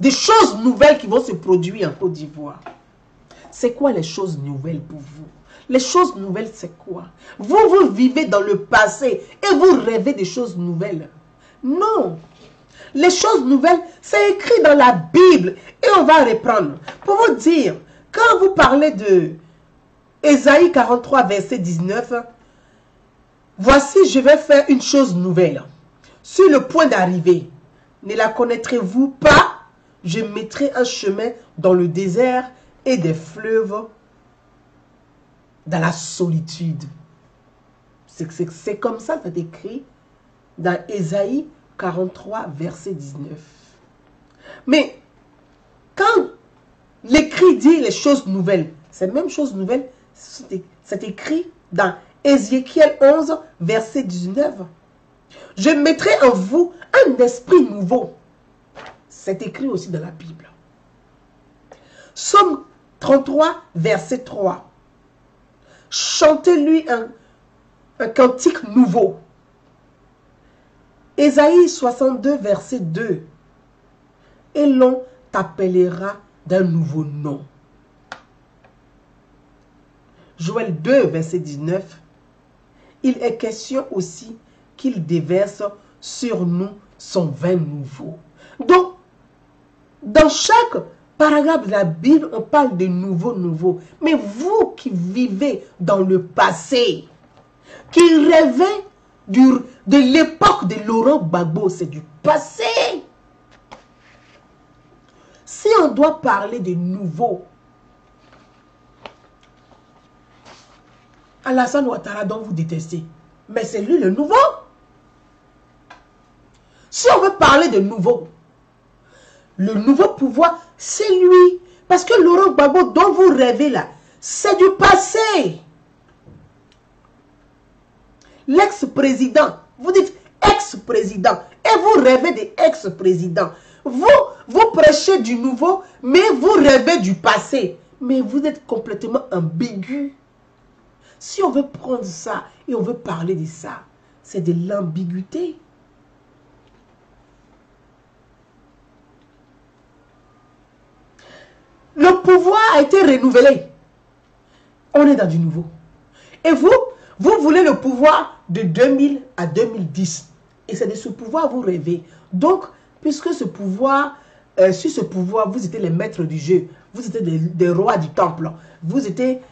Des choses nouvelles qui vont se produire en Côte d'Ivoire. C'est quoi les choses nouvelles pour vous? Les choses nouvelles, c'est quoi? Vous, vous vivez dans le passé et vous rêvez des choses nouvelles. Non. Les choses nouvelles, c'est écrit dans la Bible. Et on va reprendre. Pour vous dire, quand vous parlez de Ésaïe 43, verset 19, voici, je vais faire une chose nouvelle. Sur le point d'arriver, ne la connaîtrez-vous pas? Je mettrai un chemin dans le désert et des fleuves dans la solitude. C'est comme ça, c'est écrit dans Ésaïe 43, verset 19. Mais quand l'écrit dit les choses nouvelles, ces mêmes choses nouvelles, c'est écrit dans Ézéchiel 11, verset 19. Je mettrai en vous un esprit nouveau. C'est écrit aussi dans la Bible. Psaume 33, verset 3. Chantez-lui un cantique nouveau. Ésaïe 62, verset 2. Et l'on t'appellera d'un nouveau nom. Joël 2, verset 19. Il est question aussi qu'il déverse sur nous son vin nouveau. Donc, dans chaque paragraphe de la Bible, on parle de nouveau. Mais vous qui vivez dans le passé, qui rêvez de l'époque de Laurent Gbagbo, c'est du passé. Si on doit parler de nouveau, Alassane Ouattara dont vous détestez, mais c'est lui le nouveau. Si on veut parler de nouveau, le nouveau pouvoir, c'est lui. Parce que Laurent Gbagbo dont vous rêvez là, c'est du passé. L'ex-président, vous dites ex-président, et vous rêvez des ex-présidents. Vous prêchez du nouveau, mais vous rêvez du passé. Mais vous êtes complètement ambigu. Si on veut prendre ça et on veut parler de ça, c'est de l'ambiguïté. Le pouvoir a été renouvelé. On est dans du nouveau. Et vous voulez le pouvoir de 2000 à 2010. Et c'est de ce pouvoir que vous rêvez. Donc, puisque ce pouvoir, sur ce pouvoir, vous étiez les maîtres du jeu. Vous étiez des rois du temple. Vous étiez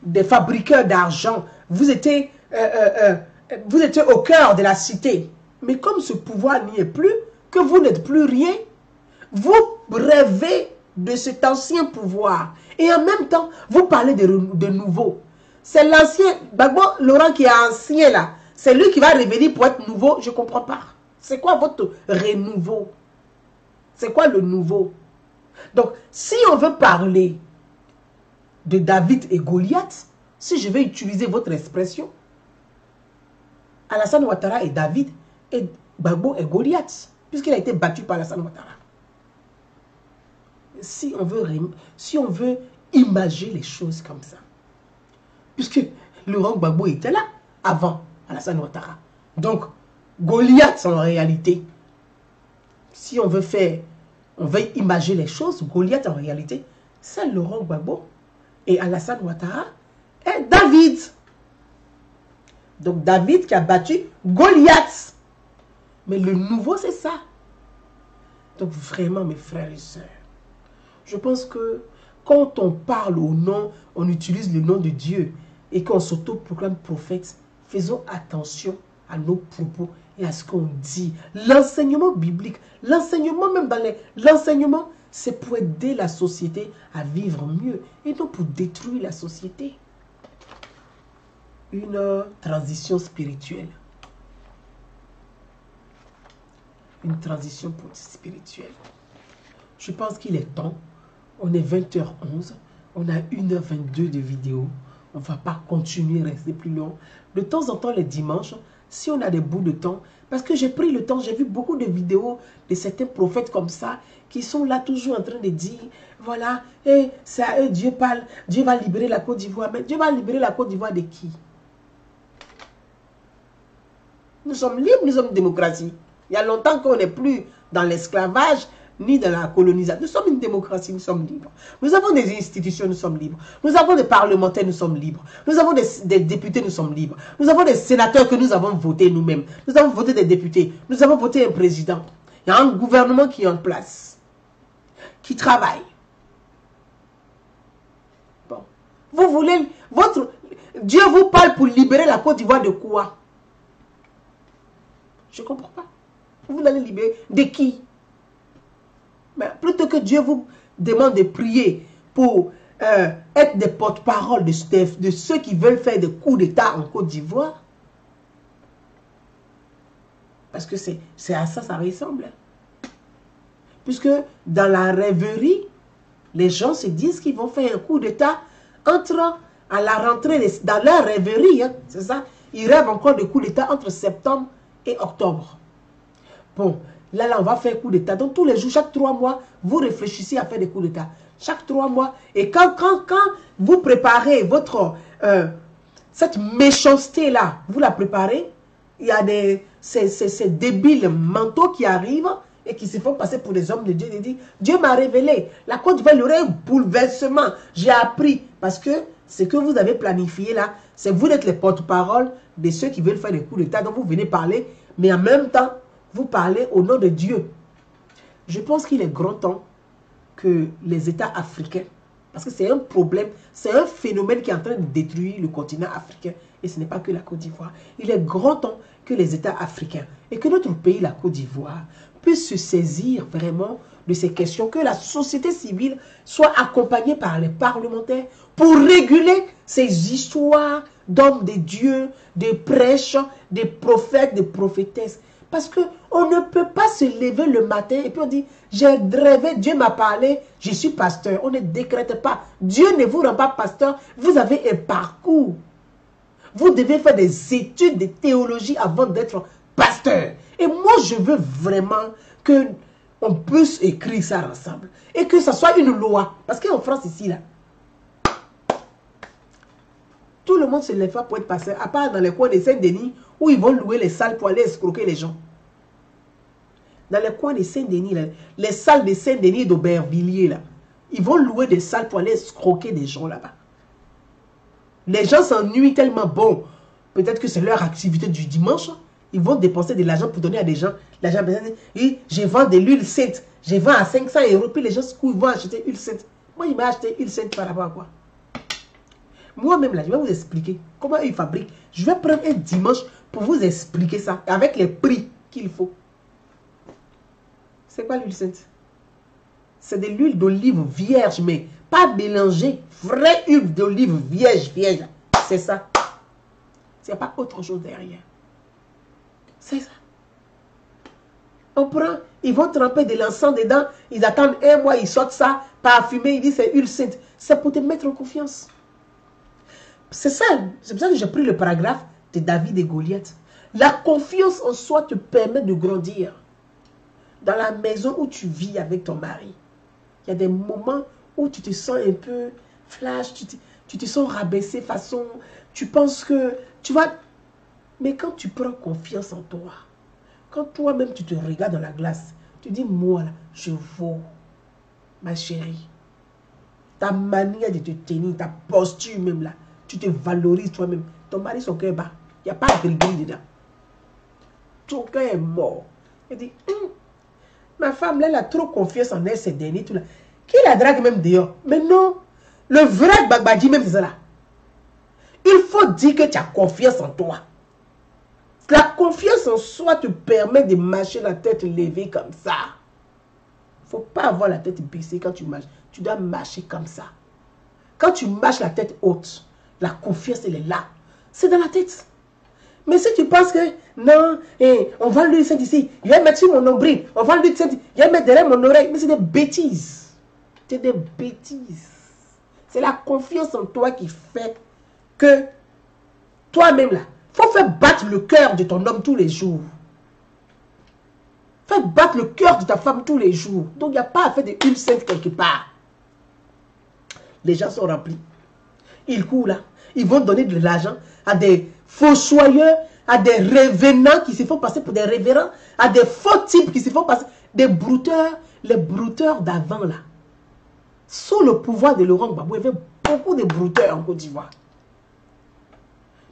des fabricants d'argent. Vous étiez au cœur de la cité. Mais comme ce pouvoir n'y est plus, que vous n'êtes plus rien, vous rêvez de cet ancien pouvoir. Et en même temps, vous parlez de nouveau. C'est l'ancien, Gbagbo Laurent qui est ancien là. C'est lui qui va revenir pour être nouveau. Je ne comprends pas. C'est quoi votre renouveau? C'est quoi le nouveau? Donc, si on veut parler de David et Goliath, si je vais utiliser votre expression, Alassane Ouattara et David et Gbagbo et Goliath, puisqu'il a été battu par Alassane Ouattara. Si on veut imager les choses comme ça, puisque Laurent Gbagbo était là avant Alassane Ouattara. Donc, Goliath en réalité, si on veut imaginer les choses, Goliath en réalité, c'est Laurent Gbagbo et Alassane Ouattara et David. Donc David qui a battu Goliath. Mais le nouveau, c'est ça. Donc vraiment, mes frères et sœurs, je pense que quand on parle au nom, on utilise le nom de Dieu et qu'on s'auto-proclame prophète, faisons attention à nos propos et à ce qu'on dit. L'enseignement biblique, l'enseignement même dans l'enseignement, c'est pour aider la société à vivre mieux et non pour détruire la société. Une transition spirituelle. Une transition spirituelle. Je pense qu'il est temps. On est 20h11. On a 1h22 de vidéo. On ne va pas continuer à rester plus long. De temps en temps, les dimanches, si on a des bouts de temps, parce que j'ai pris le temps, j'ai vu beaucoup de vidéos de certains prophètes comme ça, qui sont là toujours en train de dire, voilà, et c'est à eux, Dieu parle, Dieu va libérer la Côte d'Ivoire. Mais Dieu va libérer la Côte d'Ivoire de qui? Nous sommes libres, nous sommes une démocratie. Il y a longtemps qu'on n'est plus dans l'esclavage, ni dans la colonisation. Nous sommes une démocratie, nous sommes libres. Nous avons des institutions, nous sommes libres. Nous avons des parlementaires, nous sommes libres. Nous avons des députés, nous sommes libres. Nous avons des sénateurs que nous avons votés nous-mêmes. Nous avons voté des députés. Nous avons voté un président. Il y a un gouvernement qui est en place, qui travaille. Bon. Vous voulez, Dieu vous parle pour libérer la Côte d'Ivoire de quoi? Je ne comprends pas. Vous allez libérer de qui? Mais plutôt que Dieu vous demande de prier pour être des porte-parole de ceux qui veulent faire des coups d'État en Côte d'Ivoire. Parce que c'est à ça ça ressemble. Puisque dans la rêverie, les gens se disent qu'ils vont faire un coup d'État entre à la rentrée, dans leur rêverie, hein, c'est ça. Ils rêvent encore de coup d'État entre septembre et octobre. Bon, là, on va faire coup d'État. Donc, tous les jours, chaque 3 mois, vous réfléchissez à faire des coups d'État. Chaque 3 mois. Et quand vous préparez votre... cette méchanceté-là, vous la préparez, il y a ces débiles mentaux qui arrivent et qui se font passer pour des hommes de Dieu. Ils disent, Dieu m'a révélé. La Côte d'Ivoire, il y aurait un bouleversement. J'ai appris. Parce que ce que vous avez planifié là, c'est vous d'être les porte-parole de ceux qui veulent faire des coups d'État. Donc, vous venez parler, mais en même temps, vous parlez au nom de Dieu. Je pense qu'il est grand temps que les États africains, parce que c'est un problème, c'est un phénomène qui est en train de détruire le continent africain, et ce n'est pas que la Côte d'Ivoire. Il est grand temps que les États africains, et que notre pays, la Côte d'Ivoire, puisse se saisir vraiment de ces questions, que la société civile soit accompagnée par les parlementaires pour réguler ces histoires d'hommes de Dieu, des prêches, des prophètes, des prophétesses. Parce qu'on ne peut pas se lever le matin et puis on dit, j'ai rêvé, Dieu m'a parlé, je suis pasteur. On ne décrète pas. Dieu ne vous rend pas pasteur. Vous avez un parcours. Vous devez faire des études de théologie avant d'être pasteur. Et moi, je veux vraiment qu'on puisse écrire ça ensemble. Et que ça soit une loi. Parce qu'en France, ici, là, tout le monde se lève pas pour être pasteur, à part dans les coins de Saint-Denis, où ils vont louer les salles pour aller escroquer les gens. Dans les coins de Saint-Denis, les salles de Saint-Denis et d'Aubervilliers, là, ils vont louer des salles pour aller escroquer des gens là-bas. Les gens s'ennuient tellement, bon, peut-être que c'est leur activité du dimanche, ils vont dépenser de l'argent pour donner à des gens. L'argent, et je vends de l'huile sainte, je vends à 500 €, puis les gens ils vont acheter l'huile sainte. Moi, je vais acheter l'huile sainte par rapport à quoi? Moi-même, là, je vais vous expliquer comment ils fabriquent. Je vais prendre un dimanche pour vous expliquer ça, avec les prix qu'il faut. C'est quoi l'huile sainte? C'est de l'huile d'olive vierge, mais pas mélangée. Vraie huile d'olive vierge. C'est ça. Il n'y a pas autre chose derrière. C'est ça. On prend, ils vont tremper de l'encens dedans, ils attendent 1 mois, ils sortent ça, parfumé, ils disent c'est huile sainte. C'est pour te mettre en confiance. C'est ça, c'est pour ça que j'ai pris le paragraphe de David et Goliath. La confiance en soi te permet de grandir. Dans la maison où tu vis avec ton mari, il y a des moments où tu te sens un peu flash, tu te sens rabaissé façon, tu penses que, tu vois, mais quand tu prends confiance en toi, quand toi-même tu te regardes dans la glace, tu dis, moi là, je vaux, ma chérie. Ta manière de te tenir, ta posture même là, tu te valorises toi-même. Ton mari, son cœur bat. Il n'y a pas de gris dedans. Ton cœur est mort. Il dit, ma femme là, elle a trop confiance en elle ces derniers tout là. Qui la drague même dehors? Mais non, le vrai Bagbadji même c'est ça là. Il faut dire que tu as confiance en toi. La confiance en soi te permet de marcher la tête levée comme ça. Il ne faut pas avoir la tête baissée quand tu marches. Tu dois marcher comme ça. Quand tu marches la tête haute, la confiance elle est là. C'est dans la tête. Mais si tu penses que non, on va lui dire ici, il va mettre sur mon nombril, on va lui dire, il va mettre derrière mon oreille. Mais c'est des bêtises. C'est des bêtises. C'est la confiance en toi qui fait que toi-même là, il faut faire battre le cœur de ton homme tous les jours. Fais battre le cœur de ta femme tous les jours. Donc il n'y a pas à faire de une scène quelque part. Les gens sont remplis. Ils courent là. Ils vont donner de l'argent à des fossoyeurs, à des revenants qui se font passer pour des révérends, à des faux types qui se font passer, des brouteurs, les brouteurs d'avant là. Sous le pouvoir de Laurent Gbagbo, il y avait beaucoup de brouteurs en Côte d'Ivoire.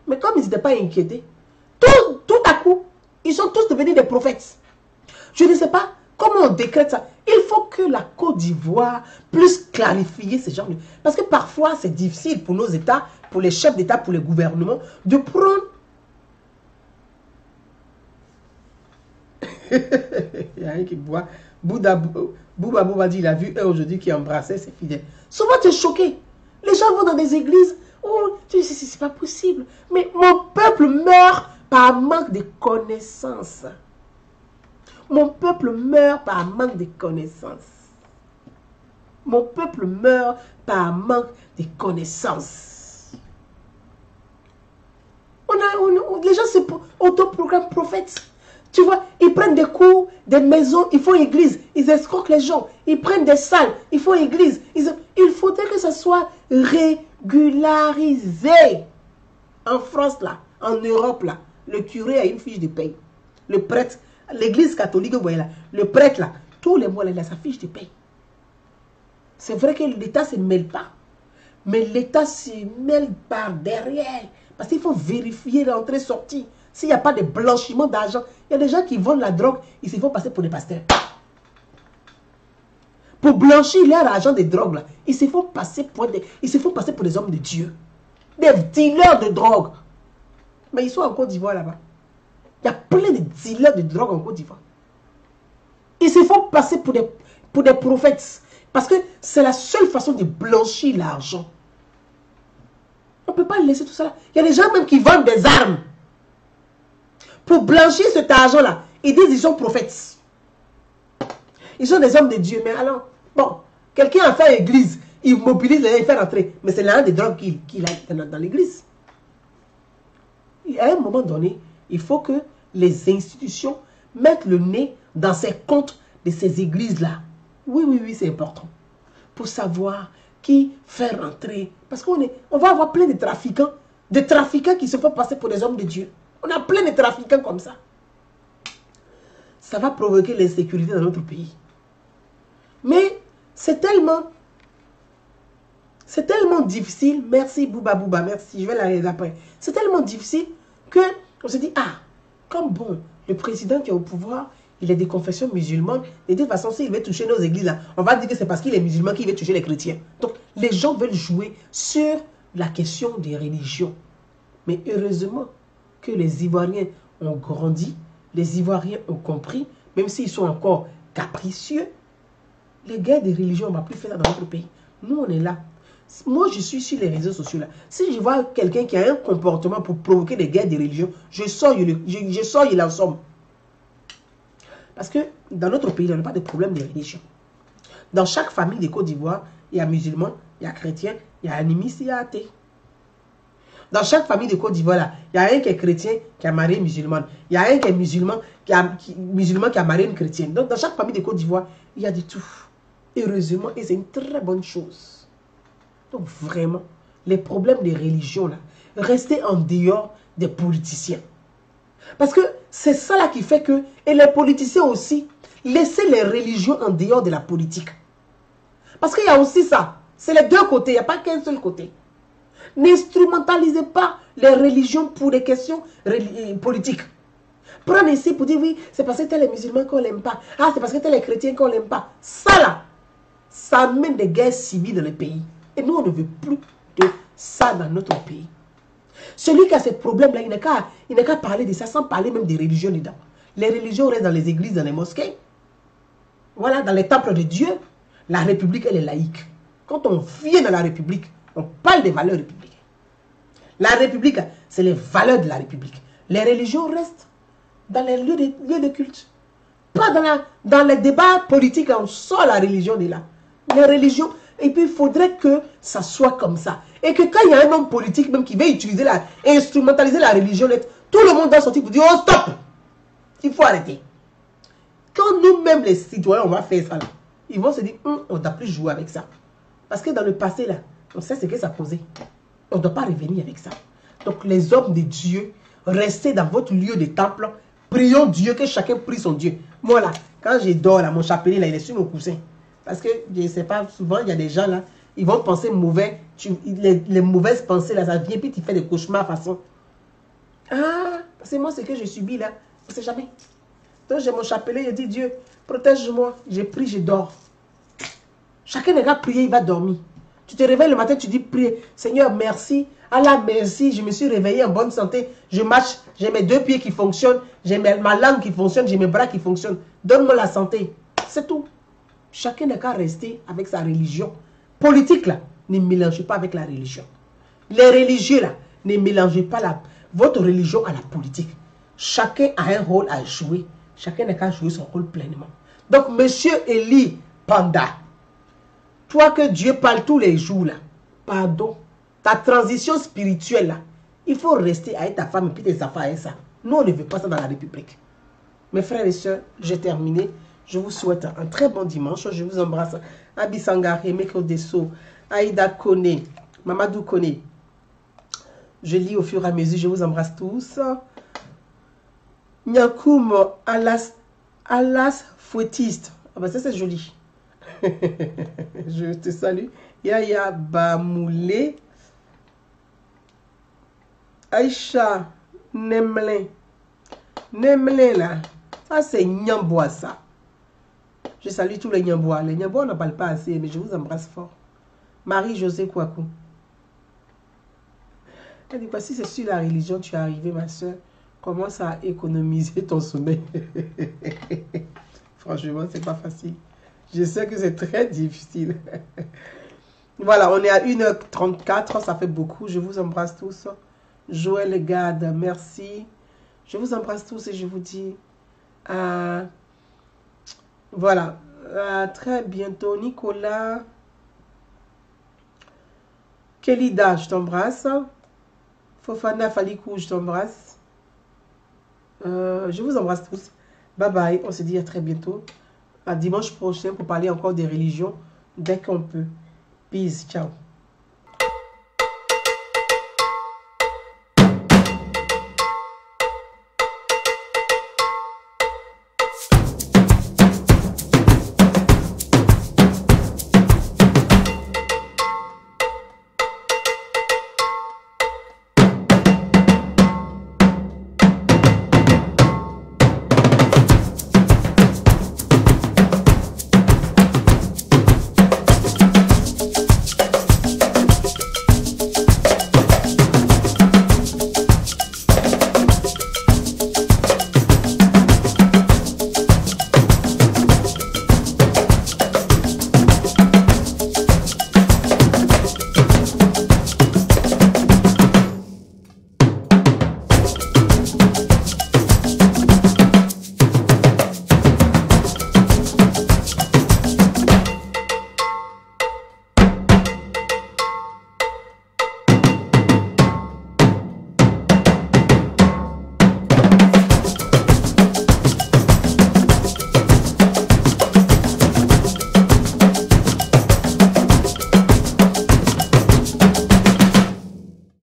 Mais comme ils n'étaient pas inquiétés, tout à coup, ils sont tous devenus des prophètes. Je ne sais pas comment on décrète ça. Il faut que la Côte d'Ivoire puisse clarifier ce genre de... Parce que parfois, c'est difficile pour nos États, pour les chefs d'État, pour les gouvernements, de prendre... Il y a un qui boit. Bouba Bouba dit, il a vu un aujourd'hui qui embrassait ses fidèles. Souvent, tu es choqué. Les gens vont dans des églises. Oh, c'est pas possible. Mais mon peuple meurt par manque de connaissances. Mon peuple meurt par manque de connaissances. Mon peuple meurt par manque de connaissances. Les gens se autoprogramment prophètes. Tu vois, ils prennent des cours, des maisons, ils font église, ils escroquent les gens, ils prennent des salles, ils font église. Il faudrait que ça soit régularisé. En France, là, en Europe, là, le curé a une fiche de paye. Le prêtre, l'église catholique, vous voyez là, le prêtre, là, tous les mois, il a sa fiche de paye. C'est vrai que l'État ne se mêle pas, mais l'État se mêle par derrière. Parce qu'il faut vérifier l'entrée-sortie. S'il n'y a pas de blanchiment d'argent, il y a des gens qui vendent la drogue, ils se font passer pour des pasteurs. Pour blanchir leur argent de drogue, là, ils se font passer pour des hommes de Dieu. Des dealers de drogue. Mais ils sont en Côte d'Ivoire là-bas. Il y a plein de dealers de drogue en Côte d'Ivoire. Ils se font passer pour des prophètes. Parce que c'est la seule façon de blanchir l'argent. On ne peut pas laisser tout ça là. Il y a des gens même qui vendent des armes. Pour blanchir cet argent-là, ils disent qu'ils sont prophètes. Ils sont des hommes de Dieu. Mais alors, bon, quelqu'un a fait l'église, il mobilise les gens, il fait rentrer. Mais c'est l'un des drogues qu'il a dans l'église. À un moment donné, il faut que les institutions mettent le nez dans ces comptes de ces églises-là. Oui, c'est important. Pour savoir qui fait rentrer. Parce qu'on va avoir plein de trafiquants qui se font passer pour des hommes de Dieu. On a plein de trafiquants comme ça. Ça va provoquer l'insécurité dans notre pays. Mais c'est tellement difficile. Merci Bouba Bouba, merci. Je vais l'arrêter après. C'est tellement difficile qu'on se dit, ah, comme bon, le président qui est au pouvoir, il est des confessions musulmanes. Et de toute façon, s'il veut toucher nos églises, là, on va dire que c'est parce qu'il est musulman qu'il veut toucher les chrétiens. Donc, les gens veulent jouer sur la question des religions. Mais heureusement que les Ivoiriens ont grandi, les Ivoiriens ont compris, même s'ils sont encore capricieux, les guerres de religion, on ne va plus faire ça dans notre pays. Nous, on est là. Moi, je suis sur les réseaux sociaux là. Si je vois quelqu'un qui a un comportement pour provoquer des guerres de religion, je sors, il en somme. Parce que dans notre pays, il n'y a pas de problème de religion. Dans chaque famille de Côte d'Ivoire, il y a musulmans, il y a chrétiens, il y a animistes, il y a athées. Dans chaque famille de Côte d'Ivoire, il y a un qui est chrétien qui a marié une musulmane. Il y a un qui est musulman qui a marié une chrétienne. Donc, dans chaque famille de Côte d'Ivoire, il y a de tout. Heureusement, et c'est une très bonne chose. Donc, vraiment, les problèmes des religions, là, restez en dehors des politiciens. Parce que c'est ça là qui fait que, et les politiciens aussi, laissez les religions en dehors de la politique. Parce qu'il y a aussi ça. C'est les deux côtés, il n'y a pas qu'un seul côté. N'instrumentalisez pas les religions pour des questions politiques. Prendre ici pour dire oui, c'est parce que tel est musulman qu'on l'aime pas. Ah, c'est parce que tel est chrétien qu'on l'aime pas. Ça là, ça amène des guerres civiles dans les pays. Et nous, on ne veut plus de ça dans notre pays. Celui qui a ces problèmes-là, il n'a qu'à parler de ça sans parler même des religions dedans. Les religions restent dans les églises, dans les mosquées. Voilà, dans les temples de Dieu. La République, elle est laïque. Quand on vient dans la République, on parle des valeurs républicaines. La République, c'est les valeurs de la République. Les religions restent dans les lieux de culte. Pas dans les débats politiques, on sort la religion de là. Les religions, et puis il faudrait que ça soit comme ça. Et que quand il y a un homme politique même qui veut utiliser instrumentaliser la religion, tout le monde doit sortir pour dire, oh stop, il faut arrêter. Quand nous-mêmes les citoyens, on va faire ça là, ils vont se dire, on ne doit plus jouer avec ça. Parce que dans le passé là, on sait ce que ça causait. On ne doit pas revenir avec ça. Donc les hommes de Dieu, restez dans votre lieu de temple, prions Dieu, que chacun prie son Dieu. Moi là, quand je dors là, mon chapelet là, il est sur mon coussin. Parce que je ne sais pas, souvent il y a des gens là, ils vont penser mauvais, les mauvaises pensées là, ça vient, puis tu fais des cauchemars façon. Ah, c'est moi ce que je subis là, on ne sait jamais. Donc j'ai mon chapelet, je dis Dieu, protège-moi, je prie, je dors. Chacun n'a qu'à prier, il va dormir. Tu te réveilles le matin, tu dis prier, Seigneur merci, Allah merci, je me suis réveillé en bonne santé, je marche, j'ai mes deux pieds qui fonctionnent, j'ai ma langue qui fonctionne, j'ai mes bras qui fonctionnent. Donne-moi la santé, c'est tout. Chacun n'a qu'à rester avec sa religion. Politique là, ne mélangez pas avec la religion. Les religieux là, ne mélangez pas votre religion à la politique. Chacun a un rôle à jouer. Chacun n'a qu'à jouer son rôle pleinement. Donc, monsieur Eli Panda, toi que Dieu parle tous les jours là, pardon, ta transition spirituelle là, il faut rester avec ta femme et puis tes enfants avec ça. Nous, on ne veut pas ça dans la République. Mes frères et sœurs, j'ai terminé. Je vous souhaite un très bon dimanche. Je vous embrasse. Abi Sangare, Meko Desso, Aïda Kone, Mamadou Kone. Je lis au fur et à mesure. Je vous embrasse tous. Nyakoum Alas Fouettiste. Ah ben ça c'est joli. Je te salue. Yaya Bamoulé. Aïcha Nemlin. Nemlin là. Ça c'est Nyambois ça. Je salue tous les Nyambois. Les Nyambois, on n'en parle pas assez, mais je vous embrasse fort. Marie-Josée Kouakou. Elle dit, si c'est sur la religion, tu es arrivée, ma soeur, commence à économiser ton sommeil. Franchement, c'est pas facile. Je sais que c'est très difficile. Voilà, on est à 1h34, ça fait beaucoup. Je vous embrasse tous. Joël Gade, merci. Je vous embrasse tous et je vous dis voilà, à très bientôt. Nicolas, Kelida, je t'embrasse. Fofana Falikou, je t'embrasse. Je vous embrasse tous. Bye bye, on se dit à très bientôt. À dimanche prochain pour parler encore des religions dès qu'on peut. Peace, ciao.